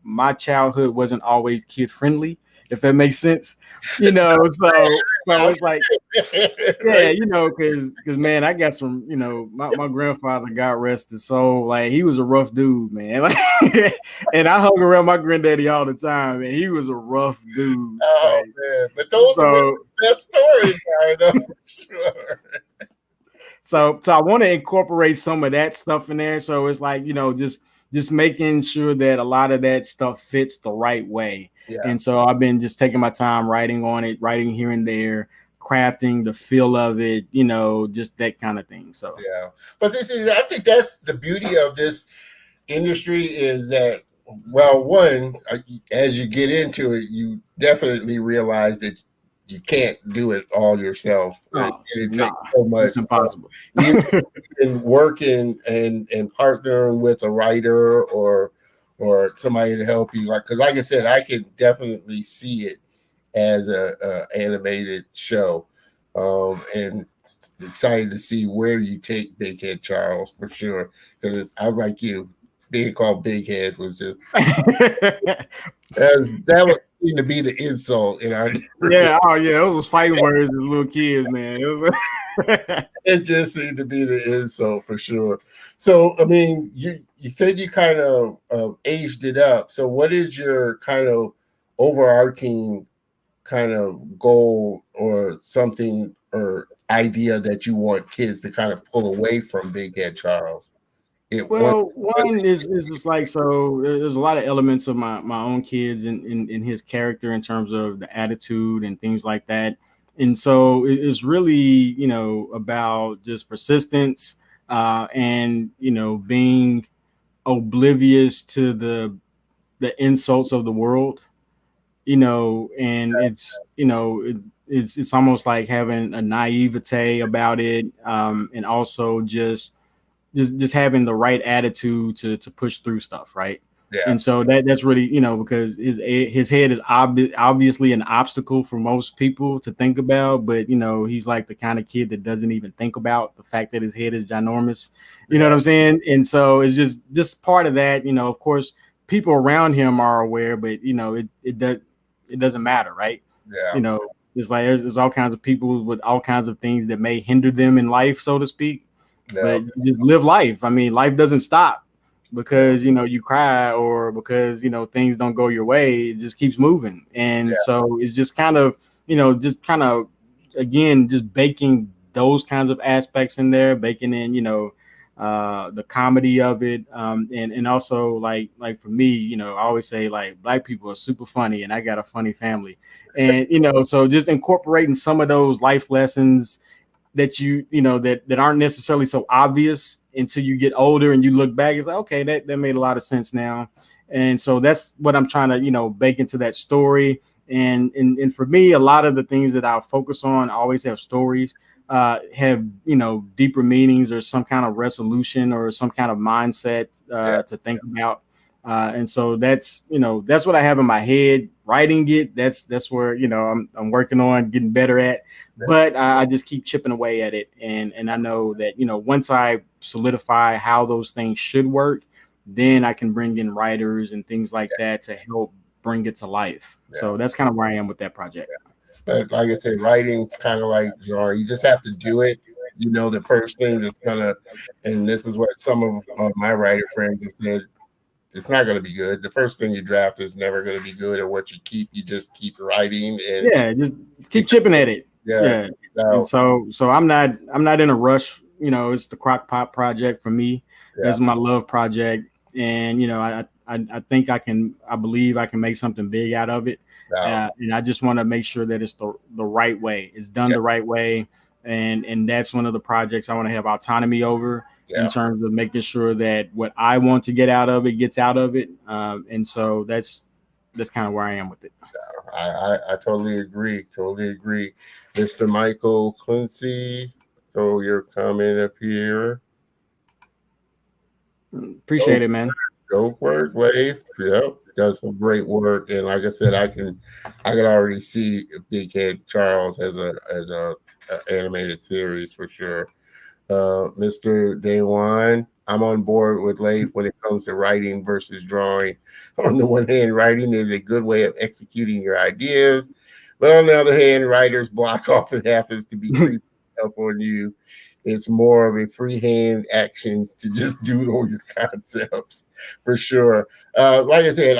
my childhood wasn't always kid friendly, if that makes sense. So it's like, yeah, Right. because man, I got some, my grandfather, God rest his soul, like he was a rough dude, man. Like, and I hung around my granddaddy all the time, and he was a rough dude. Oh Like, man, but those are the so best stories, I know for sure. so I want to incorporate some of that stuff in there. So it's like, just making sure that a lot of that stuff fits the right way. Yeah. And so I've been just taking my time writing on it, writing here and there, crafting the feel of it, just that kind of thing. So Yeah, but this is, I think that's the beauty of this industry is that, well, one, as you get into it, you definitely realize that you can't do it all yourself. oh It nah, takes so it's much. impossible. Even in working and partnering with a writer or somebody to help you, like, because like I said, I can definitely see it as a animated show, and excited to see where you take Big Head Charles for sure. Because I was like you, being called Big Head was just that would seem to be the insult in our neighborhood. Yeah, oh yeah, those was fighting words as little kids, man. It was It just seemed to be the insult for sure. So I mean, you said you kind of aged it up. So what is your kind of overarching kind of goal or something or idea that you want kids to kind of pull away from Big Head Charles? It one, well, one is just like, so there's a lot of elements of my own kids in his character in terms of the attitude and things like that. And so it's really, about just persistence, and being oblivious to the insults of the world, and it's almost like having a naivete about it, and also just having the right attitude to push through stuff, right? yeah, And so that's really, because his head is obviously an obstacle for most people to think about, but he's like the kind of kid that doesn't even think about the fact that his head is ginormous. You know yeah, what I'm saying? And so it's just part of that. Of course, people around him are aware, but it doesn't matter, right? yeah, You know, it's like there's all kinds of people with all kinds of things that may hinder them in life, so to speak, yeah, but you just live life. I mean, life doesn't stop yeah, because you cry or because things don't go your way. It just keeps moving, and yeah, so it's just kind of just kind of again just baking those kinds of aspects in there, baking in the comedy of it, and also like for me, I always say like black people are super funny, and I got a funny family, and so just incorporating some of those life lessons that that aren't necessarily so obvious until you get older and you look back. It's like, okay, that made a lot of sense now. And so that's what I'm trying to bake into that story. And for me, a lot of the things that I focus on always have stories, have deeper meanings or some kind of resolution or some kind of mindset, yeah, to think about. And so that's what I have in my head. Writing it, that's where I'm working on getting better at, but I just keep chipping away at it, and I know that once I solidify how those things should work, then I can bring in writers and things like that to help bring it to life. yeah. So that's kind of where I am with that project. But like I said, writing's kind of like genre. You just have to do it. You know, the first thing that's gonna, and this is what some of my writer friends have said. It's not going to be good. The first thing you draft is never going to be good, or what you keep. You just keep writing, and Yeah, just it, keep chipping at it. yeah. Yeah, and So so I'm not in a rush. It's the crock pot project for me. yeah, That's my love project, and I think I believe I can make something big out of it, no, and I just want to make sure that it's the right way. It's done yeah, the right way, and that's one of the projects I want to have autonomy over in yeah. terms of making sure that what I want to get out of it gets out of it. And so that's kind of where I am with it. I totally agree. Totally agree, Mr. Michael Quincy. So your comment up here. Appreciate it, man. Go work, Lafe. Yep, does some great work, and like I said, I can already see Big Head Charles as a animated series for sure. Mr. Daywan, I'm on board with Lafe when it comes to writing versus drawing. On the one hand, writing is a good way of executing your ideas, but on the other hand, writer's block often happens to be creeping up on you. It's more of a freehand action to just doodle your concepts for sure. Like I said,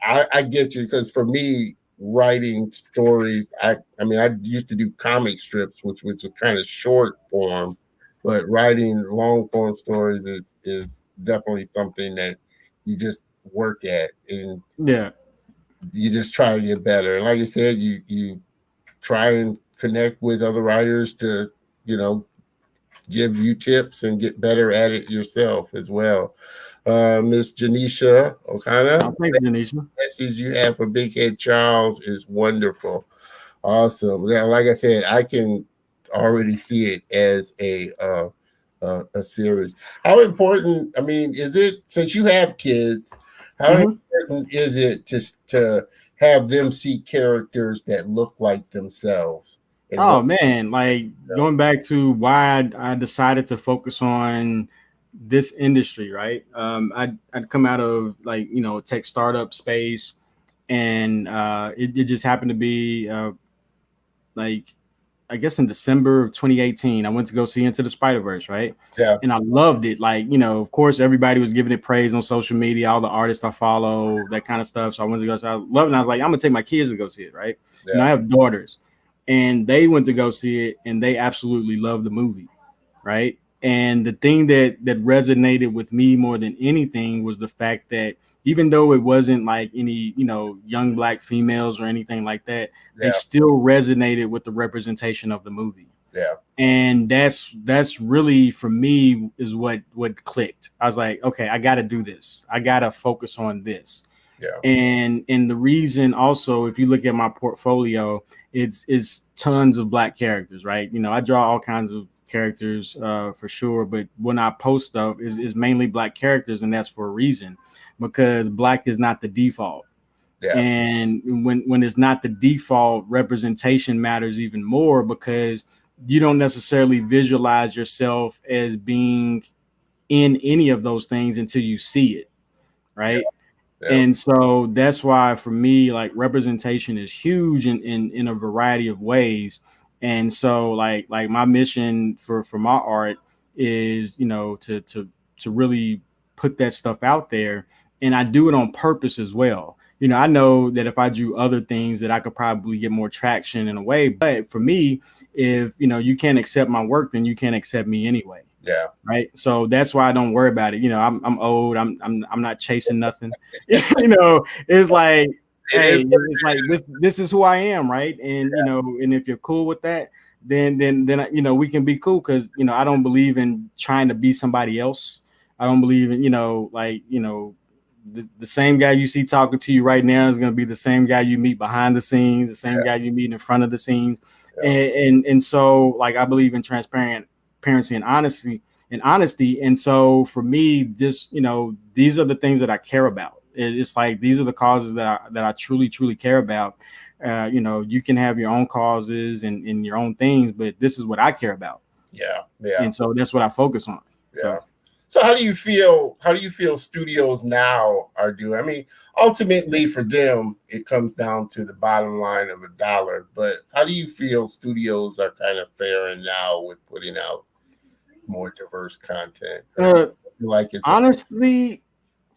I get you because for me, writing stories, I mean, I used to do comic strips, which is kind of short form, but writing long form stories is definitely something that you just work at and Yeah. you just try to get better. And like you said, you try and connect with other writers to, you know, give you tips and get better at it yourself as well. Miss Janisha O'Connor, Oh, thanks, Janisha. message you have for Big Head Charles is wonderful. Awesome. Yeah, like I said, I can already see it as a series. How important? I mean, is it since you have kids? How Hmm. important is it to have them see characters that look like themselves and Oh work? man, like going back to why I decided to focus on this industry, right? I'd come out of like tech startup space, and it just happened to be like I guess in December of 2018, I went to go see Into the Spider-Verse, right? Yeah, And I loved it. Like, of course, everybody was giving it praise on social media, all the artists I follow, that kind of stuff. So I went to go see, I loved it. And I was like, I'm gonna take my kids to go see it, right? yeah, I have daughters, and they went to go see it, and they absolutely loved the movie, right? And the thing that resonated with me more than anything was the fact that even though it wasn't like any young black females or anything like that, they yeah, still resonated with the representation of the movie. yeah, And that's really for me is what clicked. I was like, okay, I got to do this. I got to focus on this. yeah, And the reason also, if you look at my portfolio, it's tons of black characters, right? I draw all kinds of characters for sure, but when I post stuff is mainly black characters, and that's for a reason, because black is not the default. yeah, And when it's not the default, representation matters even more, because you don't necessarily visualize yourself as being in any of those things until you see it, yeah, right? yeah, And so that's why for me, like, representation is huge in a variety of ways. And so like my mission for my art is to really put that stuff out there, and I do it on purpose as well. I know that if I do other things that I could probably get more traction in a way, but for me, if you can't accept my work, then you can't accept me anyway, yeah. right? So that's why I don't worry about it. I'm old. I'm not chasing nothing. It's like, It hey, is. it's like this is who I am, right? And and if you're cool with that, then we can be cool, because I don't believe in trying to be somebody else. I don't believe in the same guy you see talking to you right now is going to be the same guy you meet behind the scenes, the same guy you meet in front of the scenes. Yeah, And so, like, I believe in transparency and honesty. And so for me, this, these are the things that I care about. It's like, these are the causes that I truly, truly care about. You can have your own causes and your own things, but this is what I care about. yeah, yeah, And so that's what I focus on. yeah. So, So how do you feel? How do you feel studios now are doing? I mean, ultimately for them, it comes down to the bottom line of a dollar. But how do you feel studios are kind of faring now with putting out more diverse content? Or do uh, you feel like it's a honestly,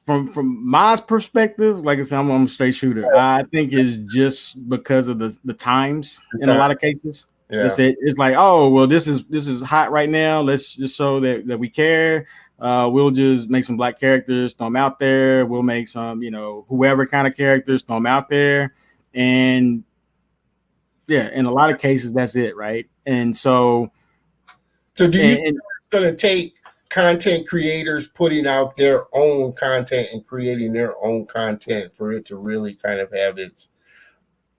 from my perspective, like I said, I'm a straight shooter. I think it's just because of the times in a time? lot of cases. Yeah, It's like, oh well, this is hot right now. Let's just show that we care. We'll just make some black characters, throw them out there. We'll make some, whoever kind of characters, throw them out there. And yeah, in a lot of cases, that's it, right? And so, so do you think and it's going to take content creators putting out their own content and creating their own content for it to really kind of have its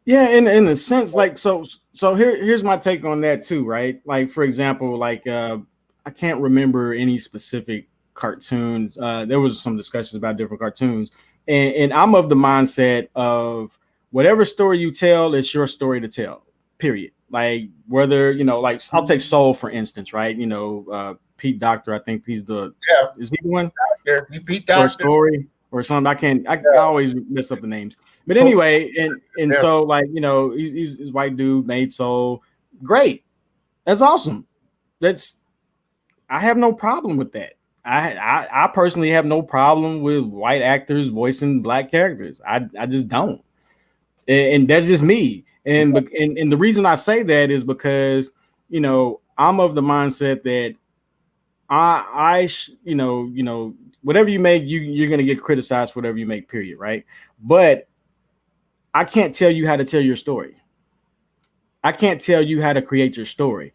yeah, in a sense, like, so here's my take on that too, right? Like, for example, like I can't remember any specific cartoons. There was some discussions about different cartoons, and I'm of the mindset of whatever story you tell, it's your story to tell. Period. Like whether like I'll take Soul for instance, right? Pete Doctor. I think he's the Yeah, is he the one you beat or Doctor. story or something. I Yeah. always mess up the names. But anyway, and Yeah. so like he's white dude made Soul. Great. That's awesome. That's I have no problem with that. I personally have no problem with white actors voicing black characters. I just don't, and that's just me. And the reason I say that is because I'm of the mindset that whatever you make, you're gonna get criticized for whatever you make. Period. Right? But I can't tell you how to tell your story. I can't tell you how to create your story.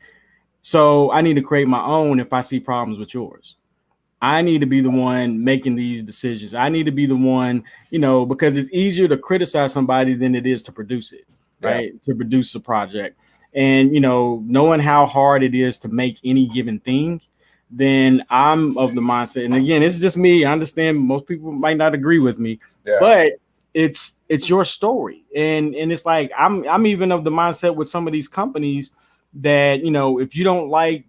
So I need to create my own if I see problems with yours. I need to be the one making these decisions. I need to be the one, because it's easier to criticize somebody than it is to produce it, Yeah. right? To produce a project. And, knowing how hard it is to make any given thing, then I'm of the mindset. And again, it's just me. I understand most people might not agree with me, Yeah. but it's your story. And it's like I'm even of the mindset with some of these companies that, if you don't like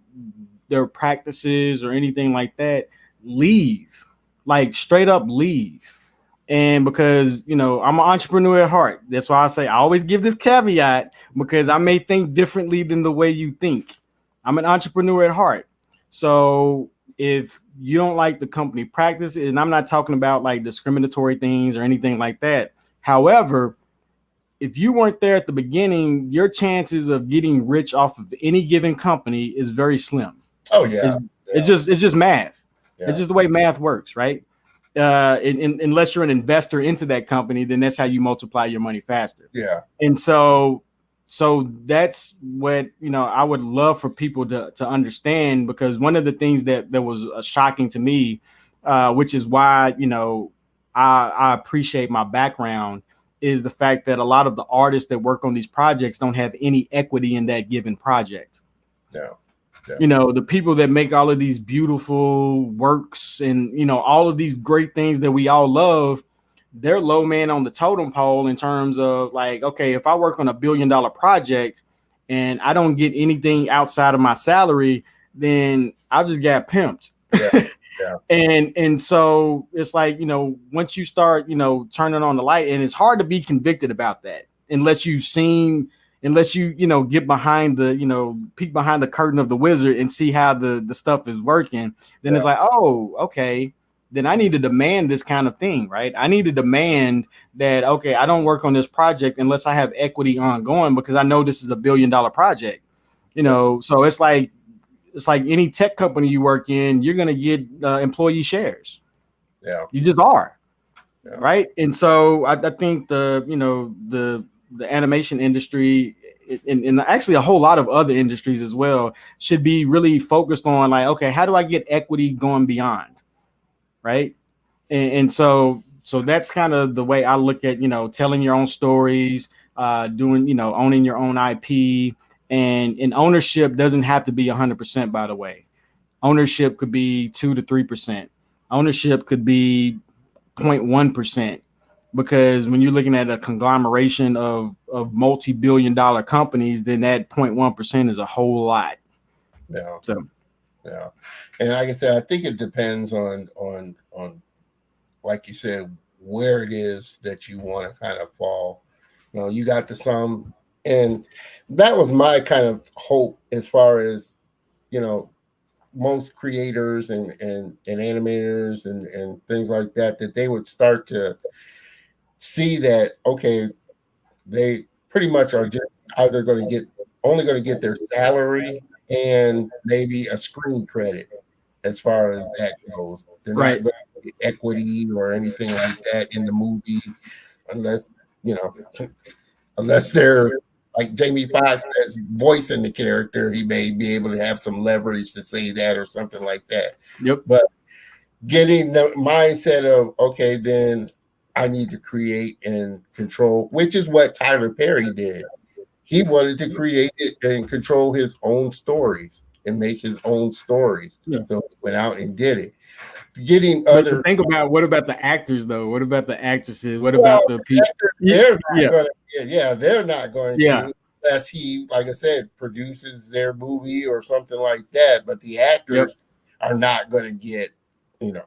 their practices or anything like that, leave, like straight up leave. And because I'm an entrepreneur at heart, that's why I say I always give this caveat, because I may think differently than the way you think. I'm an entrepreneur at heart. So if you don't like the company practice, and I'm not talking about like discriminatory things or anything like that, however, if you weren't there at the beginning, your chances of getting rich off of any given company is very slim. Oh yeah. It's just math. Yeah. It's just the way math works, right? Unless you're an investor into that company, then that's how you multiply your money faster. Yeah. And so that's what I would love for people to understand, because one of the things that was shocking to me, which is why I appreciate my background, is the fact that a lot of the artists that work on these projects don't have any equity in that given project. Yeah. The people that make all of these beautiful works and all of these great things that we all love, they're low man on the totem pole in terms of like, okay, if I work on $1 billion project and I don't get anything outside of my salary, then I just got pimped. Yeah. Yeah. And so it's like, once you start, turning on the light, and it's hard to be convicted about that unless you get behind the, peek behind the curtain of the wizard and see how the stuff is working. Then it's like, oh, okay, then I need to demand this kind of thing, right? I need to demand that, okay, I don't work on this project unless I have equity ongoing, because I know this is $1 billion project, so it's like any tech company you work in, you're going to get employee shares. Yeah. You just are. Yeah. Right. And so I think the animation industry, and actually a whole lot of other industries as well, should be really focused on like, okay, how do I get equity going beyond? Right. And so that's kind of the way I look at, telling your own stories, doing, owning your own IP. And ownership doesn't have to be 100%, by the way. Ownership could be 2 to 3%. Ownership could be 0.1%, because when you're looking at a conglomeration of multi-billion-dollar companies, then that 0.1% is a whole lot. Yeah. So yeah. And like I said, I think it depends on like you said, where it is that you want to kind of fall. You got the sum, and that was my kind of hope as far as most creators and animators and things like that they would start to see that, okay, they pretty much are just either only going to get their salary and maybe a screen credit as far as that goes. They're right. not going to get equity or anything like that in the movie unless unless they're like Jamie Foxx that's voicing the character. He may be able to have some leverage to say that or something like that. Yep. But getting the mindset of, okay, then I need to create and control, which is what Tyler Perry did. He wanted to create it and control his own stories. and make his own stories. Yeah. So he went out and did it. Getting But other think about what about the actors though? What about the actresses? What well, about the people? they're not Yeah, going to. Yeah, they're not going yeah, to unless he, like I said, produces their movie or something like that. But the yep, actors are not going to get,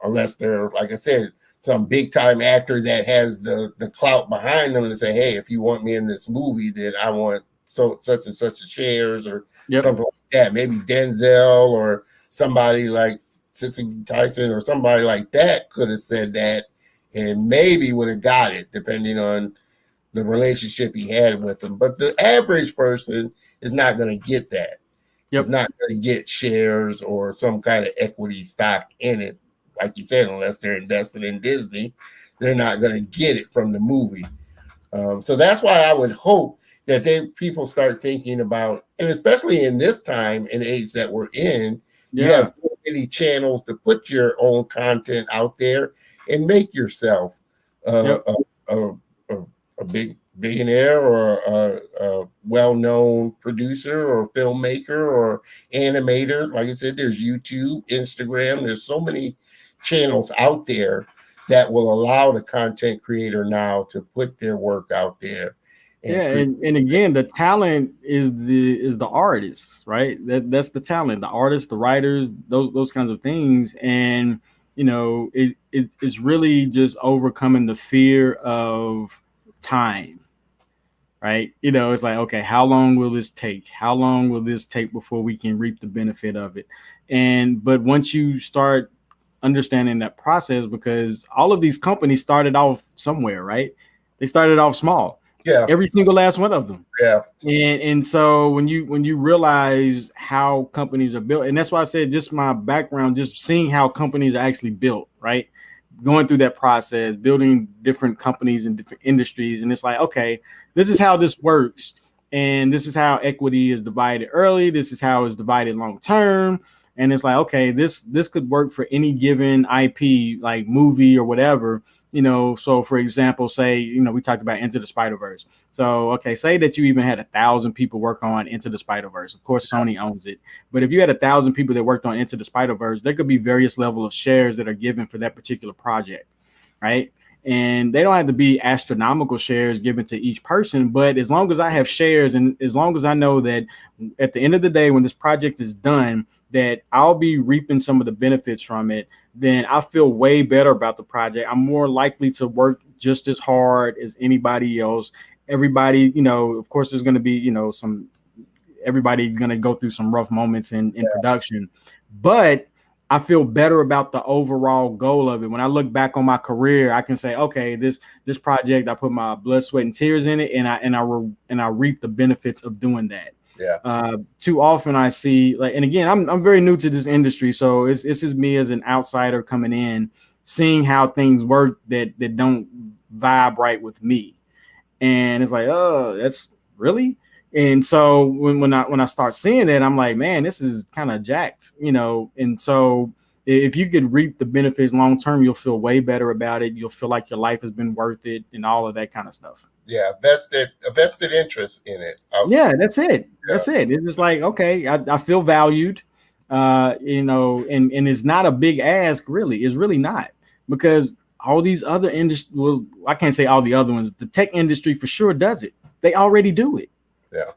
unless they're, like I said, some big time actor that has the clout behind them to say, hey, if you want me in this movie, then I want such and such a shares or yep, something like that. Maybe Denzel or somebody like Sissy Tyson or somebody like that could have said that and maybe would have got it depending on the relationship he had with them. But the average person is not going to get that. yep. Is not going to get shares or some kind of equity stock in it. Like you said, unless they're invested in Disney, they're not going to get it from the movie. So that's why I would hope that people start thinking about, and especially in this time and age that we're in, you Yeah, have so many channels to put your own content out there and make yourself uh, yep. a, a, a big billionaire or a well-known producer or filmmaker or animator. Like I said, there's YouTube, Instagram. There's so many channels out there that will allow the content creator now to put their work out there and Yeah, create. and again, the talent is the artists, right? That's the talent, the artists, the writers, those kinds of things, and it's really just overcoming the fear of time, right? It's like, okay, how long will this take? How long will this take before we can reap the benefit of it? But once you start understanding that process, because all of these companies started off somewhere, right? They started off small. Yeah, Every single last one of them. yeah, And so when you realize how companies are built, and that's why I said just my background, just seeing how companies are actually built, right? Going through that process, building different companies in different industries, and it's like, okay, this is how this works, and this is how equity is divided early. This is how it's divided long term, and it's like, okay, this could work for any given IP, like movie or whatever. So for example, say, we talked about Into the Spider-Verse. So, okay, say that you even had 1,000 people work on Into the Spider-Verse. Of course, Sony owns it. But if you had 1,000 people that worked on Into the Spider-Verse, there could be various level of shares that are given for that particular project, right? And they don't have to be astronomical shares given to each person. But as long as I have shares and as long as I know that at the end of the day, when this project is done, that I'll be reaping some of the benefits from it, then I feel way better about the project. I'm more likely to work just as hard as anybody else. Everybody, of course, there's going to be, everybody's going to go through some rough moments in production, but I feel better about the overall goal of it. When I look back on my career, I can say, okay, this project, I put my blood, sweat, and tears in it, and I reap the benefits of doing that. yeah. Too often I see, like, and again, I'm very new to this industry, so it's just me as an outsider coming in, seeing how things work that don't vibe right with me, and it's like, oh, that's really. And so when I start seeing it, I'm like, man, this is kind of jacked, And so if you could reap the benefits long term, you'll feel way better about it. You'll feel like your life has been worth it, and all of that kind of stuff. Yeah. A vested interest in it. Yeah, that's it. Yeah. That's it. It's just like, okay, I feel valued, and it's not a big ask, really. It's really not, because all these other industries, well, I can't say all the other ones. The tech industry for sure does it. They already do it. Yeah.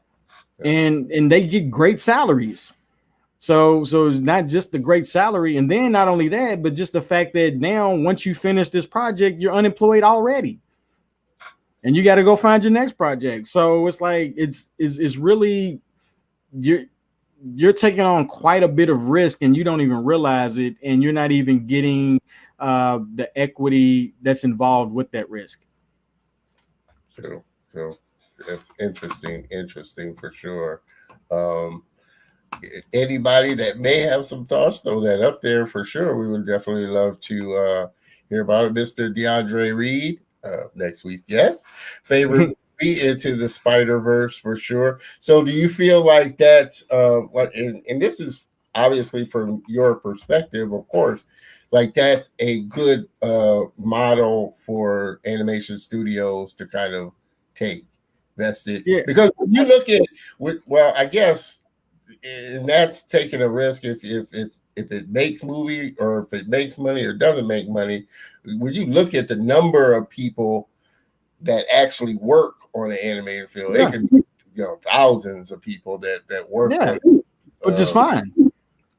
And they get great salaries. So it's not just the great salary, and then not only that, but just the fact that now once you finish this project, you're unemployed already, and you got to go find your next project. So it's like it's really you're taking on quite a bit of risk, and you don't even realize it, and you're not even getting the equity that's involved with that risk. So it's interesting for sure. Um, Anybody that may have some thoughts, throw that up there for sure. We would definitely love to hear about it. Mr. DeAndre Reed, next week's guest, favorite movie Into the Spider-Verse for sure. So do you feel like that's what, and this is obviously from your perspective, of course, like that's a good model for animation studios to kind of take vested, Yeah. because when you look at, well, I guess and that's taking a risk if it makes movie or if it makes money or doesn't make money. When you look at the number of people that actually work on the animated film, it Yeah, can be thousands of people that work yeah, on it. which is fine.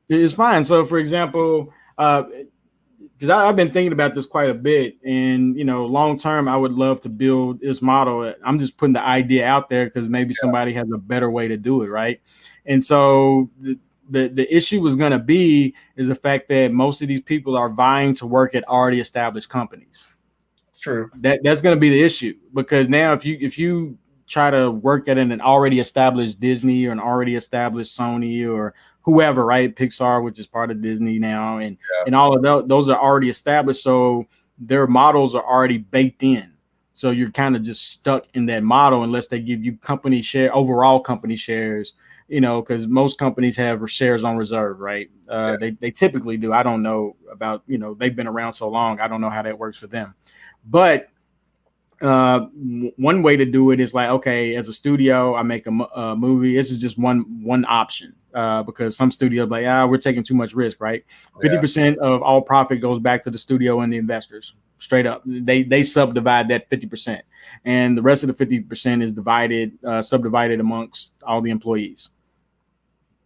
It's fine. So, for example, because I've been thinking about this quite a bit, and long term, I would love to build this model. I'm just putting the idea out there because maybe somebody has a better way to do it, right? And so the issue was going to be is the fact that most of these people are vying to work at already established companies. True. That's going to be the issue, because now if you try to work at an already established Disney or an already established Sony or whoever, right? Pixar, which is part of Disney now, and all of those are already established, so their models are already baked in. So you're kind of just stuck in that model unless they give you overall company shares. Because most companies have shares on reserve, right? Yeah. They typically do. I don't know about they've been around so long. I don't know how that works for them. But one way to do it is like, okay, as a studio, I make a movie. This is just one option, because some studios like, we're taking too much risk, right? 50% of all profit goes back to the studio and the investors. Straight up, they subdivide that 50%, and the rest of the 50% is subdivided amongst all the employees.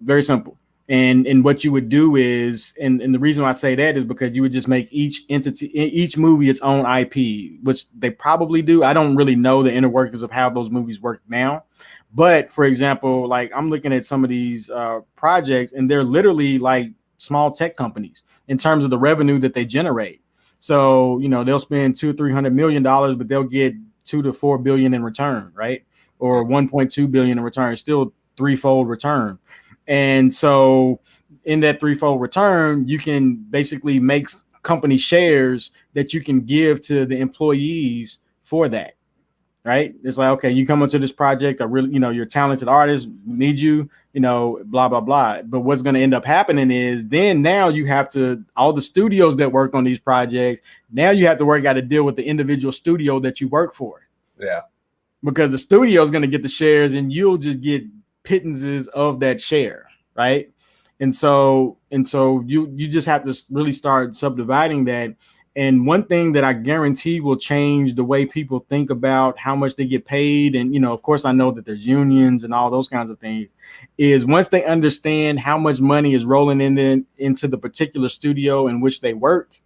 Very simple. And what you would do is, and the reason why I say that is because you would just make each movie its own IP, which they probably do. I don't really know the inner workings of how those movies work now. But for example, like I'm looking at some of these projects, and they're literally like small tech companies in terms of the revenue that they generate. So, they'll spend $200-300 million, but they'll get 2 to 4 billion in return, right? Or 1.2 billion in return, still threefold return. And so in that threefold return, you can basically make company shares that you can give to the employees for that. Right. It's like, okay, you come into this project, I really, you're a talented artist, need you, blah, blah, blah. But what's going to end up happening is then now you have to, all the studios that worked on these projects, now you have to work out a deal with the individual studio that you work for. Yeah. Because the studio is going to get the shares and you'll just get pittances of that share, right? And so you just have to really start subdividing that. And one thing that I guarantee will change the way people think about how much they get paid, and of course I know that there's unions and all those kinds of things, is once they understand how much money is rolling into the particular studio in which they work,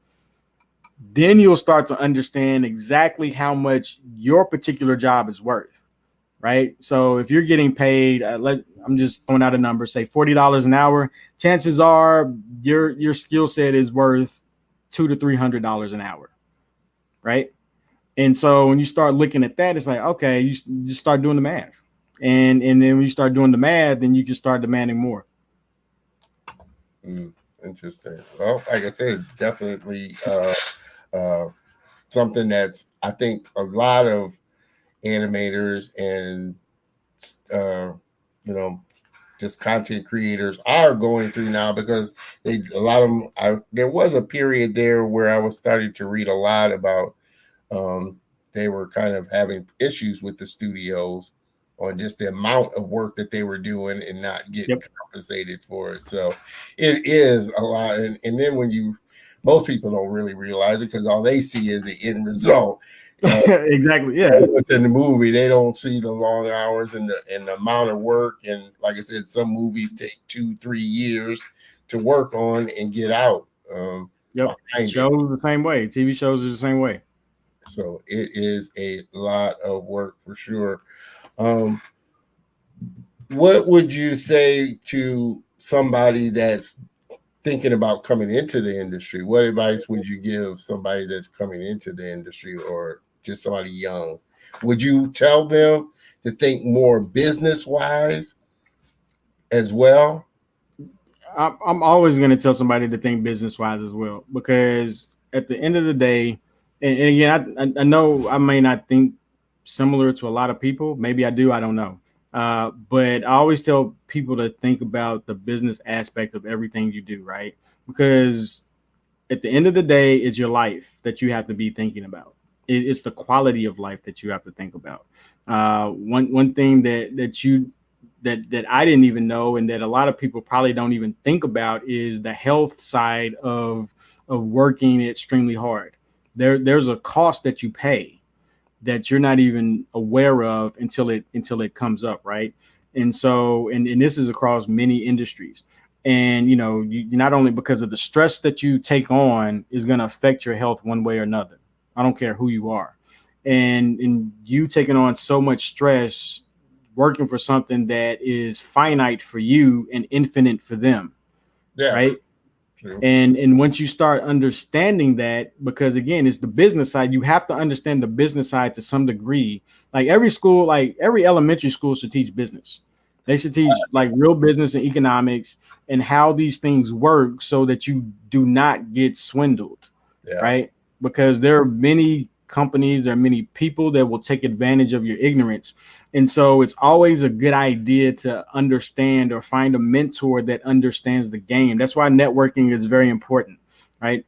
then you'll start to understand exactly how much your particular job is worth. Right. So if you're getting paid, I'm just throwing out a number, say $40 an hour, chances are your skill set is worth $200 to $300 an hour. Right. And so when you start looking at that, it's like, okay, you just start doing the math. And then when you start doing the math, then you can start demanding more. Interesting. Well, like I said, definitely something that's, I think, a lot of animators and just content creators are going through now, because a lot of them, there was a period there where I was starting to read a lot about they were kind of having issues with the studios on just the amount of work that they were doing and not getting compensated for it. So it is a lot. And then most people don't really realize it because all they see is the end result. Exactly. Yeah. What's in the movie, they don't see the long hours and the amount of work. And like I said, some movies take 2-3 years to work on and get out. Yep. Shows the same way. TV shows is the same way. So it is a lot of work for sure. What would you say to somebody that's thinking about coming into the industry? What advice would you give somebody that's coming into the industry, or just somebody young? Would you tell them to think more business wise as well? I'm always going to tell somebody to think business wise as well, because at the end of the day, and again, I know I may not think similar to a lot of people. Maybe I do. I don't know. But I always tell people to think about the business aspect of everything you do, right? Because at the end of the day, it's your life that you have to be thinking about. It's the quality of life that you have to think about. One thing that you that I didn't even know, and that a lot of people probably don't even think about, is the health side of working extremely hard. There's a cost that you pay that you're not even aware of until it comes up, right? And so, and this is across many industries. And you not only, because of the stress that you take on is going to affect your health one way or another. I don't care who you are. And you taking on so much stress working for something that is finite for you and infinite for them, Yeah. right? True. And once you start understanding that, because again, it's the business side, you have to understand the business side to some degree. Like every school, like every elementary school should teach business. They should teach like real business and economics and how these things work so that you do not get swindled, right? Because there are many companies, there are many people that will take advantage of your ignorance. And so it's always a good idea to understand or find a mentor that understands the game. That's why networking is very important, right?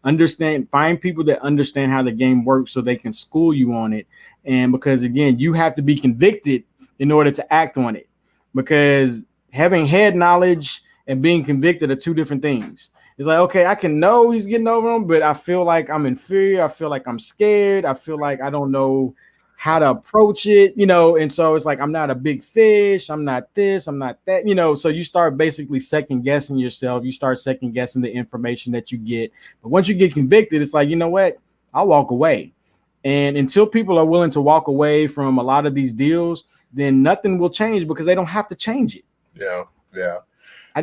Find people that understand how the game works so they can school you on it. And because again, you have to be convicted in order to act on it, because having head knowledge and being convicted are two different things. It's like, okay, I can know he's getting over him, but I feel like I'm inferior. I feel like I'm scared. I feel like I don't know how to approach it, and so it's like, I'm not a big fish. I'm not this, I'm not that, so you start basically second guessing yourself. You start second guessing the information that you get. But once you get convicted, it's like, you know what? I'll walk away. And until people are willing to walk away from a lot of these deals, then nothing will change, because they don't have to change it. Yeah.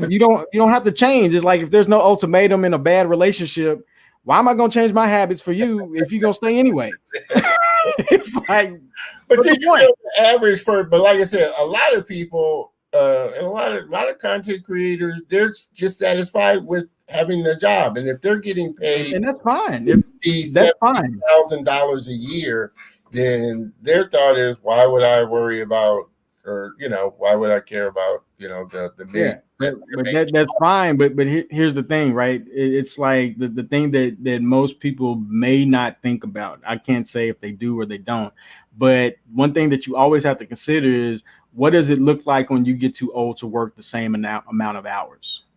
You don't have to change. It's like, if there's no ultimatum in a bad relationship, why am I going to change my habits for you if you're going to stay anyway? It's like, but then you feel the average person. But like I said, a lot of people and a lot of content creators, they're just satisfied with having a job, and if they're getting paid, and that's fine. That's fine. $70,000 a year, then their thought is, why would I worry about, or why would I care about the big? But that's fine. But here's the thing, right? It's like the thing that most people may not think about. I can't say if they do or they don't. But one thing that you always have to consider is, what does it look like when you get too old to work the same amount of hours?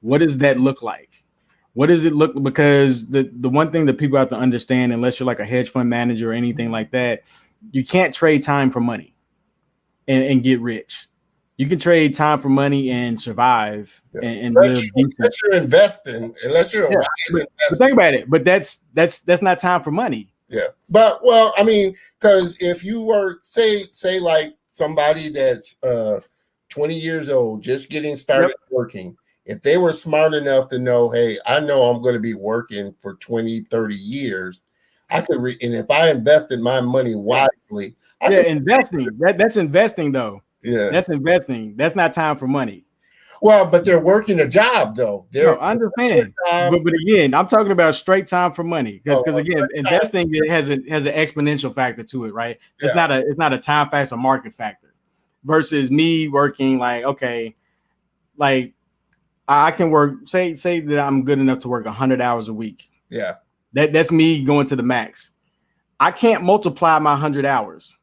What does that look like? What does it look? Because the one thing that people have to understand, unless you're like a hedge fund manager or anything like that, you can't trade time for money and get rich. You can trade time for money and survive and live decent. Unless you're investing, unless you're a wise investor. But think about it. But that's not time for money. Yeah. But well, I mean, because if you were say like somebody that's 20 years old, just getting started working, if they were smart enough to know, hey, I know I'm going to be working for 20, 30 years, I could and if I invested my money wisely, investing. That's investing though. Yeah, that's investing. That's not time for money. Well, but they're working a job though. I understand. But again, I'm talking about straight time for money, because again, investing has an exponential factor to it, right? It's not a time factor, a market factor. Versus me working like, okay, like I can work. Say that I'm good enough to work 100 hours a week. Yeah, that's me going to the max. I can't multiply my 100 hours.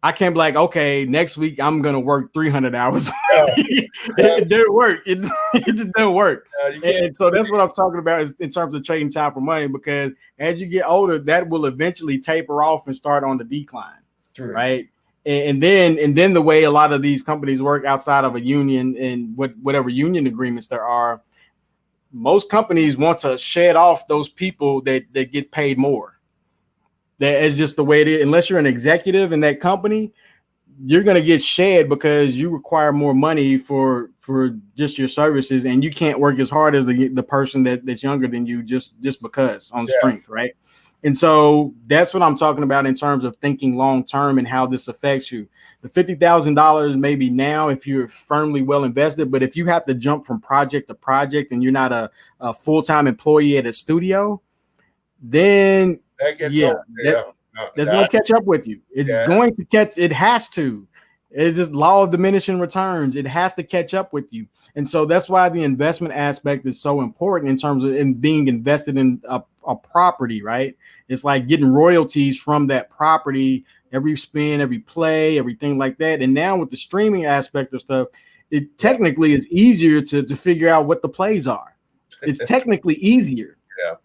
I can't be like, okay, next week I'm gonna work 300 hours. It doesn't work. It just doesn't work. And so that's what I'm talking about, is in terms of trading time for money, because as you get older, that will eventually taper off and start on the decline. True. Right. And then the way a lot of these companies work outside of a union and whatever union agreements there are, most companies want to shed off those people that get paid more. That is just the way it is. Unless you're an executive in that company, you're going to get shed because you require more money for just your services, and you can't work as hard as the person that's younger than you just because on strength, right? And so that's what I'm talking about in terms of thinking long term and how this affects you. The $50,000 maybe now if you're firmly well invested, but if you have to jump from project to project and you're not a full-time employee at a studio, then that's going to catch up with you. It's going to catch. It has to. It's just law of diminishing returns. It has to catch up with you. And so that's why the investment aspect is so important in terms of being invested in a property, right? It's like getting royalties from that property every spin, every play, everything like that. And now with the streaming aspect of stuff, it technically is easier to figure out what the plays are. It's technically easier. Yeah.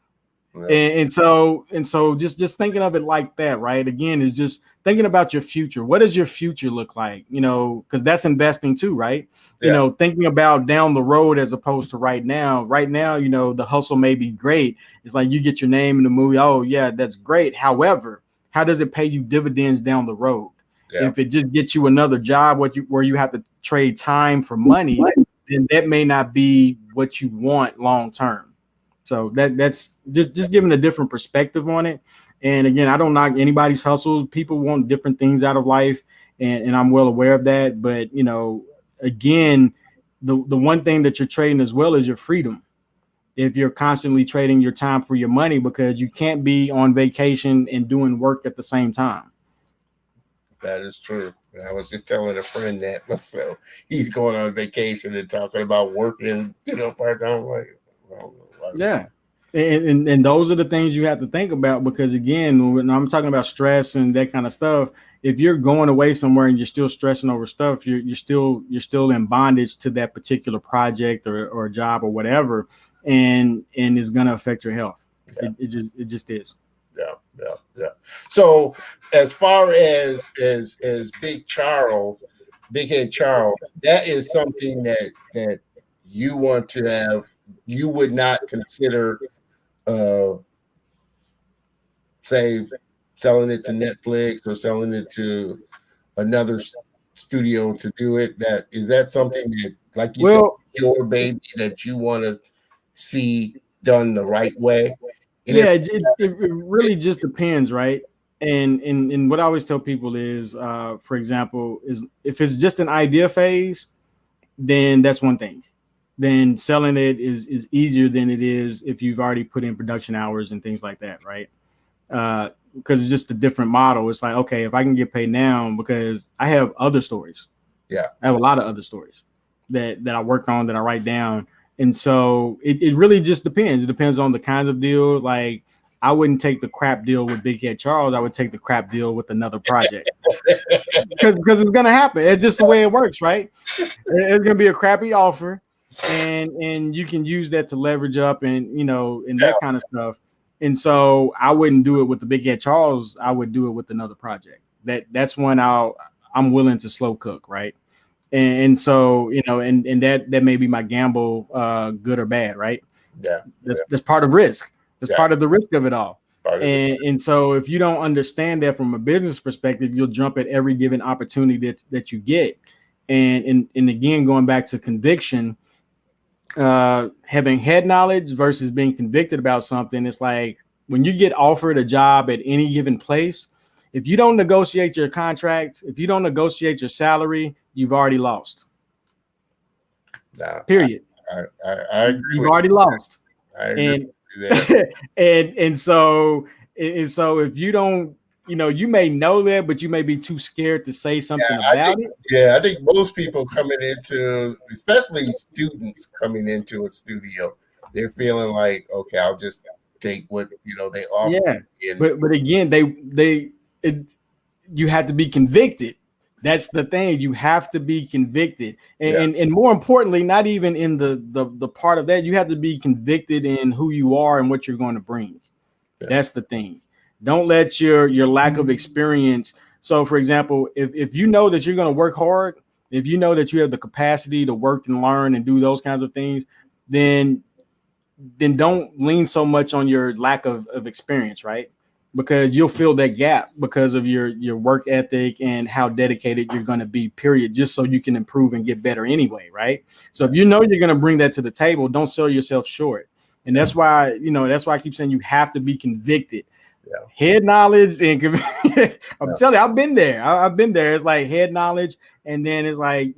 Yeah. And so just thinking of it like that, right? Again, is just thinking about your future. What does your future look like? Because that's investing too, right? Yeah. Thinking about down the road as opposed to right now. Right now, the hustle may be great. It's like you get your name in the movie. Oh yeah, that's great. However, how does it pay you dividends down the road? Yeah. If it just gets you another job, where you have to trade time for money, then that may not be what you want long term. So that's just giving a different perspective on it. And again, I don't knock anybody's hustle. People want different things out of life, and I'm well aware of that. But again, the one thing that you're trading as well is your freedom. If you're constantly trading your time for your money, because you can't be on vacation and doing work at the same time. That is true. I was just telling a friend that myself. He's going on vacation and talking about working, part time. Like, well, yeah. And those are the things you have to think about, because again, when I'm talking about stress and that kind of stuff, if you're going away somewhere and you're still stressing over stuff, you're still in bondage to that particular project or job or whatever, and it's going to affect your health. Yeah. It just is. Yeah. So as far as Big Head Charles, that is something that you want to have. You would not consider, say, selling it to Netflix or selling it to another studio to do it. That something that, like you said, your baby, that you want to see done the right way? And it really just depends, right? And what I always tell people is, for example, is if it's just an idea phase, then that's one thing. Then selling it is easier than it is if you've already put in production hours and things like that, right? Because it's just a different model. It's like, okay, if I can get paid now, because I have other stories. Yeah, I have a lot of other stories that I work on, that I write down. And so it really just depends. It depends on the kinds of deals. Like, I wouldn't take the crap deal with Big Head Charles. I would take the crap deal with another project, because it's gonna happen. It's just the way it works, right? It's gonna be a crappy offer, and you can use that to leverage up and that kind of stuff. And so I wouldn't do it with the Big Head Charles. I would do it with another project. That's when I'm willing to slow cook, right? And so and that may be my gamble, good or bad, right? That's part of risk. That's part of the risk of it all. And so if you don't understand that from a business perspective, you'll jump at every given opportunity that you get. And again, going back to conviction, having head knowledge versus being convicted about something, it's like when you get offered a job at any given place, if you don't negotiate your contract, if you don't negotiate your salary, you've already lost. Period. I agree. You've already lost. I agree with that. and so if you don't, you may know that, but you may be too scared to say something about it. Yeah, I think most people coming into, especially students coming into a studio, they're feeling like, okay, I'll just take what they offer. Yeah, but again, you have to be convicted. That's the thing. You have to be convicted, and more importantly, not even in the part of that, you have to be convicted in who you are and what you're going to bring. Yeah. That's the thing. Don't let your lack of experience. So, for example, if you know that you're going to work hard, if you know that you have the capacity to work and learn and do those kinds of things, then don't lean so much on your lack of experience, right? Because you'll fill that gap because of your work ethic and how dedicated you're going to be, period, just so you can improve and get better anyway, right? So if you know you're going to bring that to the table, don't sell yourself short. And that's why I keep saying you have to be convicted. Yeah. Head knowledge and I'm telling you, I've been there. I've been there. It's like head knowledge, and then it's like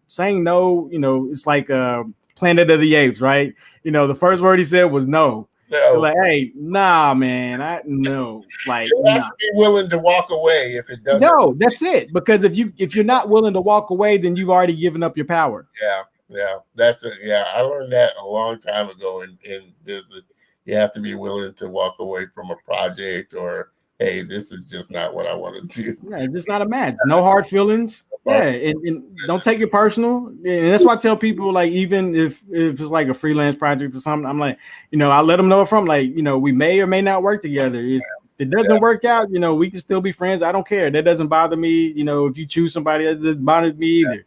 saying no. It's like Planet of the Apes, right? The first word he said was no. No. Like, hey, nah, man, no. Like, you have to be willing to walk away if it doesn't. No, that's it. Because if you're not willing to walk away, then you've already given up your power. Yeah, that's it. Yeah, I learned that a long time ago in business. You have to be willing to walk away from a project or hey, this is just not what I want to do. Yeah, it's just not a match. No hard feelings. Yeah, and don't take it personal. And that's why I tell people, like, even if it's like a freelance project or something, I'm like, I let them know from, like, we may or may not work together. If it doesn't work out, we can still be friends. I don't care. That doesn't bother me. If you choose somebody, that doesn't bother me either.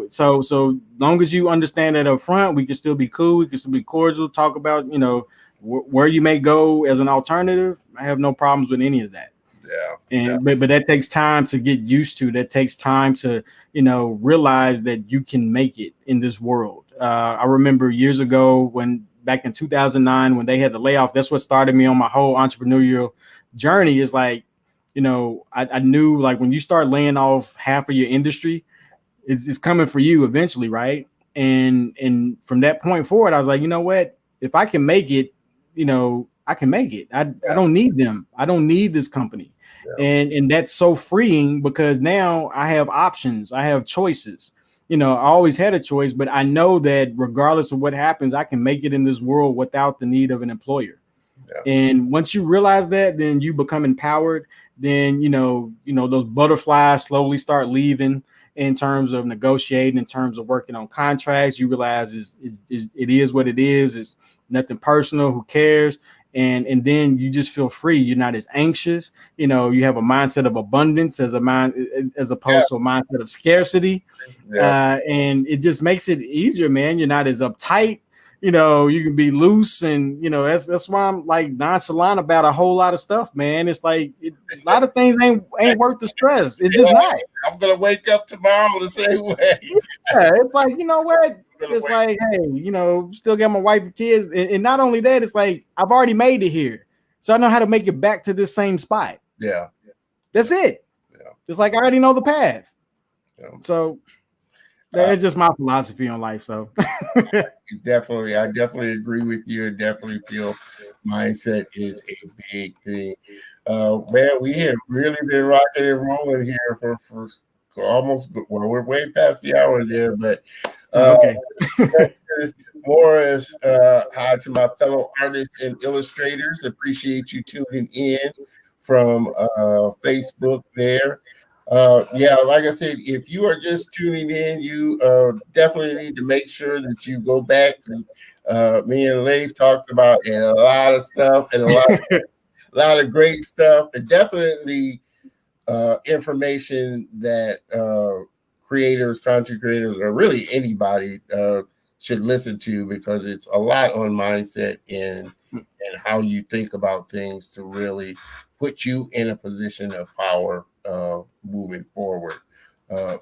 So long as you understand that up front, we can still be cool. We can still be cordial. Talk about where you may go as an alternative. I have no problems with any of that. But that takes time to get used to. That takes time to realize that you can make it in this world. I remember years ago when back in 2009 when they had the layoff. That's what started me on my whole entrepreneurial journey. Is like, I knew, like, when you start laying off half of your industry, it's coming for you eventually, right? And from that point forward, I was like, you know what? If I can make it, I can make it. I don't need them. I don't need this company. And that's so freeing because now I have options. I have choices. I always had a choice, but I know that regardless of what happens, I can make it in this world without the need of an employer. And once you realize that, then you become empowered. Then those butterflies slowly start leaving in terms of negotiating, in terms of working on contracts. You realize it is what it is. It's nothing personal. Who cares? And then you just feel free. You're not as anxious. You have a mindset of abundance as opposed to a mindset of scarcity. And it just makes it easier, man. You're not as uptight. You can be loose, and that's why I'm like nonchalant about a whole lot of stuff, man. It's like a lot of things ain't worth the stress. It's just not. I'm gonna wake up tomorrow the same way. Yeah, it's like, what? It's like, hey, still got my wife and kids, and not only that, it's like I've already made it here, so I know how to make it back to this same spot. Yeah, that's it. It's like I already know the path. So that's just my philosophy on life. So I definitely agree with you, and definitely feel mindset is a big thing. Man, we have really been rocking and rolling here for almost, well, we're way past the hour there, but okay. Morris, hi to my fellow artists and illustrators. Appreciate you tuning in from Facebook there. Like I said, if you are just tuning in, you definitely need to make sure that you go back. Me and Lafe talked about a lot of stuff and a lot of great stuff, and definitely information that creators, content creators, or really anybody should listen to, because it's a lot on mindset and how you think about things to really put you in a position of power moving forward,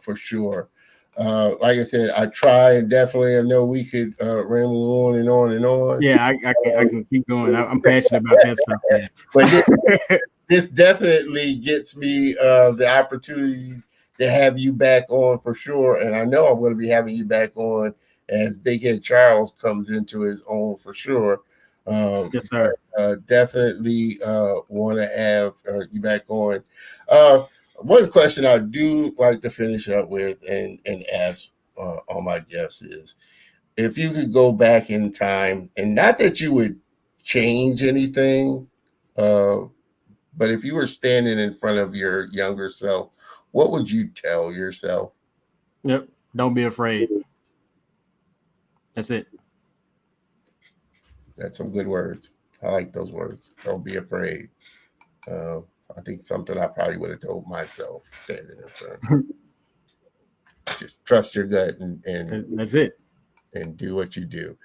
for sure. Like I said, I try, and definitely I know we could ramble on and on and on. Yeah, I can keep going. I'm passionate about that stuff, man. But this definitely gets me the opportunity to have you back on for sure. And I know I'm going to be having you back on as Big Head Charles comes into his own for sure. Yes, sir. Definitely want to have you back on. One question I do like to finish up with and ask all my guests is, if you could go back in time, and not that you would change anything, but if you were standing in front of your younger self, what would you tell yourself? Yep. Don't be afraid. That's it. That's some good words. I like those words. Don't be afraid. I think something I probably would have told myself standing in front. Just trust your gut and that's it. And do what you do.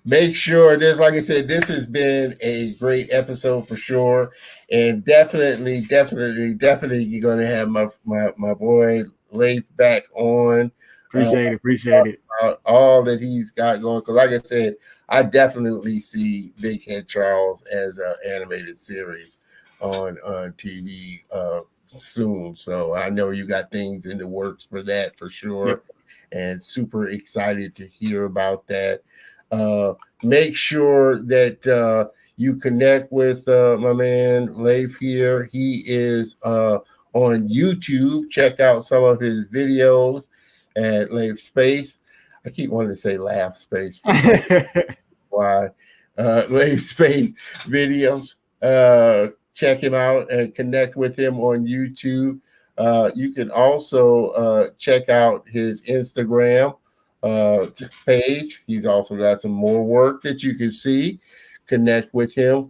Make sure this, like I said, this has been a great episode for sure. And definitely you're going to have my boy Lafe back on. Appreciate it. All that he's got going. Because like I said, I definitely see Big Head Charles as an animated series on TV soon. So I know you got things in the works for that for sure. Yep. And super excited to hear about that. Make sure that you connect with my man Lafe here. He is on YouTube. Check out some of his videos at LafeSpace. I keep wanting to say LafeSpace. Why? LafeSpace videos. check him out and connect with him on YouTube. You can also check out his Instagram page. He's also got some more work that you can see. Connect with him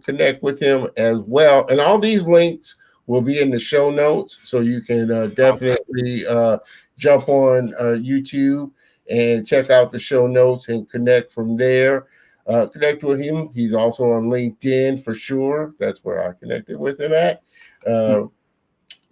as well. And all these links will be in the show notes, so you can definitely jump on YouTube and check out the show notes and connect from there. Connect with him. He's also on LinkedIn for sure. That's where I connected with him at.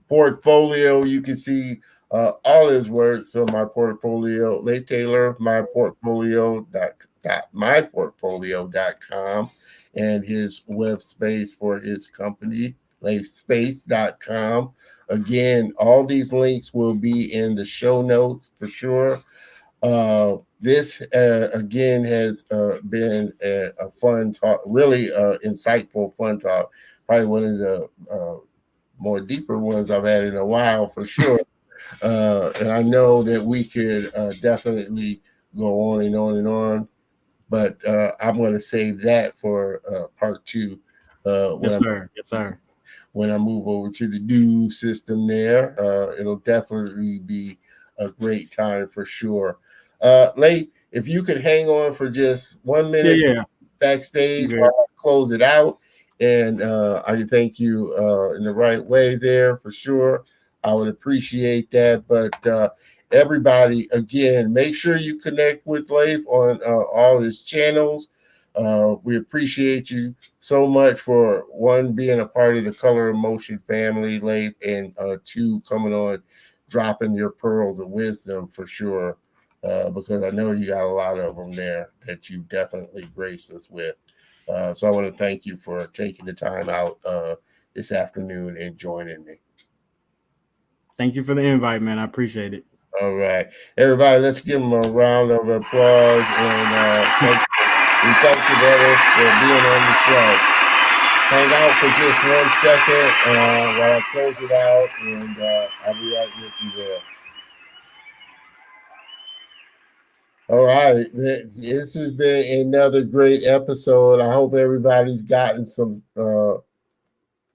Portfolio, you can see all his works on my portfolio. Lafe Taylor, myportfolio.com, and his web space for his company, LafeSpace.com. Again, all these links will be in the show notes for sure. This again has been a fun talk, really insightful, fun talk. Probably one of the more deeper ones I've had in a while for sure. And I know that we could definitely go on and on and on, but I'm going to save that for part two. Yes, sir. Yes, sir. When I move over to the new system there, it'll definitely be a great time for sure. Late, if you could hang on for just 1 minute backstage while I close it out, and I can thank you in the right way there for sure. I would appreciate that. But everybody, again, make sure you connect with Lafe on all his channels. We appreciate you so much for one, being a part of the Color of Motion family, Lafe, and two, coming on, dropping your pearls of wisdom for sure. Because I know you got a lot of them there that you definitely graced us with. So I want to thank you for taking the time out this afternoon and joining me. Thank you for the invite, man. I appreciate it. All right. Everybody, let's give them a round of applause. And thank you, brother, for being on the show. Hang out for just 1 second while I close it out, and I'll be right with you there. All right. This has been another great episode. I hope everybody's gotten some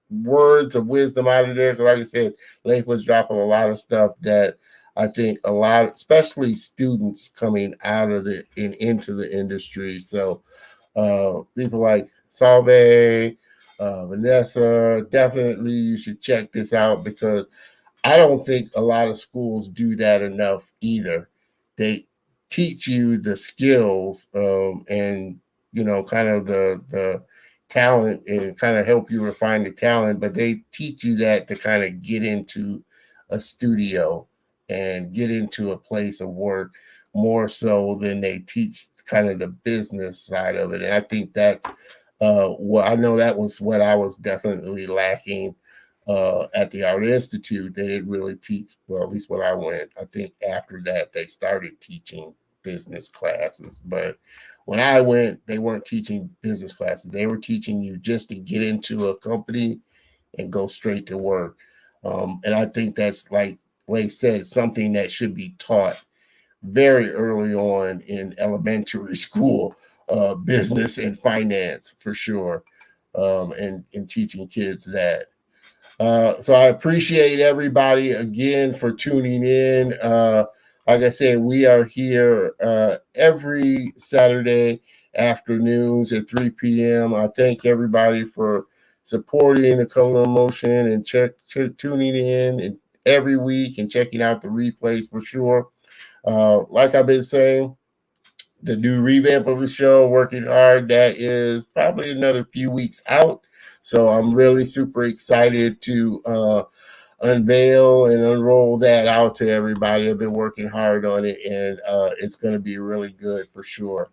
words of wisdom out of there. Because like I said, Lafe was dropping a lot of stuff that I think a lot, especially students coming out of the into the industry. So people like Salve, Vanessa, definitely you should check this out, because I don't think a lot of schools do that enough either. They teach you the skills and kind of the talent, and kind of help you refine the talent, but they teach you that to kind of get into a studio and get into a place of work more so than they teach kind of the business side of it. And I think that's what I know that was what I was definitely lacking at the Art Institute. They didn't really teach, well, at least when I went. I think after that they started teaching business classes, but when I went, they weren't teaching business classes. They were teaching you just to get into a company and go straight to work. And I think that's, like Lafe said, something that should be taught very early on in elementary school, business and finance for sure, and teaching kids that. So I appreciate everybody again for tuning in. Like I said, we are here every Saturday afternoons at 3 p.m. I thank everybody for supporting the Color of Motion and tuning in and every week and checking out the replays for sure. Like I've been saying, the new revamp of the show, Working Hard, that is probably another few weeks out. So I'm really super excited to unveil and unroll that out to everybody. I've been working hard on it, and it's going to be really good for sure.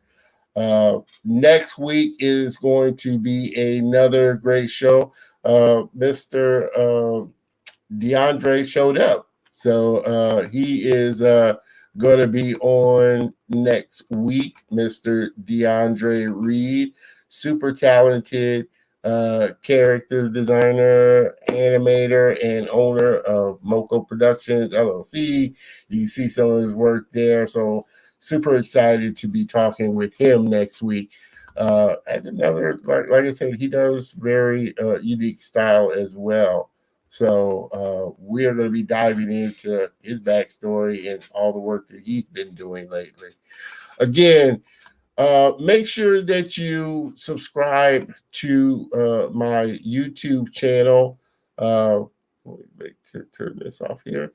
Next week is going to be another great show. Mr. DeAndre showed up. So he is going to be on next week. Mr. DeAndre Reed, super talented character designer, animator, and owner of Moco Productions LLC. You can see some of his work there. So super excited to be talking with him next week. As another, like I said, he does very unique style as well. So we are going to be diving into his backstory and all the work that he's been doing lately. Again, make sure that you subscribe to my YouTube channel. To turn this off here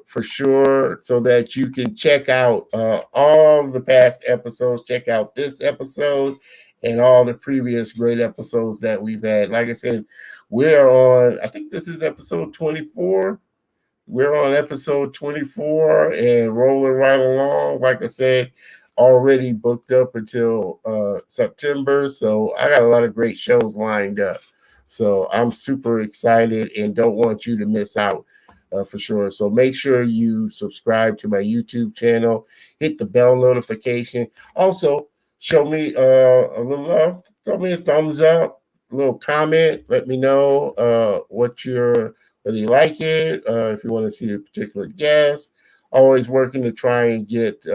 for sure, so that you can check out all the past episodes. Check out this episode and all the previous great episodes that we've had. Like I said, we're on, I think this is episode 24. We're on episode 24 and rolling right along. Like I said, already booked up until September. So I got a lot of great shows lined up. So I'm super excited and don't want you to miss out for sure. So make sure you subscribe to my YouTube channel, hit the bell notification. Also, show me a little love. Throw me a thumbs up, a little comment. Let me know whether you like it, if you want to see a particular guest. Always working to try and get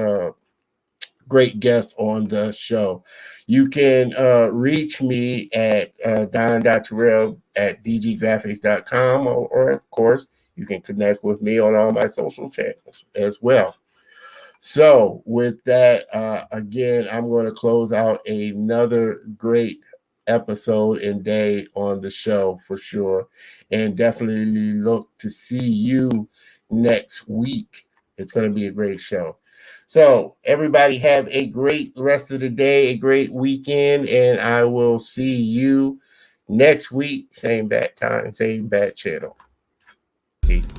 great guests on the show. You can reach me at don.terrell at dggraphics.com, or of course, you can connect with me on all my social channels as well. So with that, again, I'm going to close out another great episode and day on the show for sure. And definitely look to see you next week. It's going to be a great show. So everybody have a great rest of the day, a great weekend, and I will see you next week. Same bat time, same bat channel. Peace.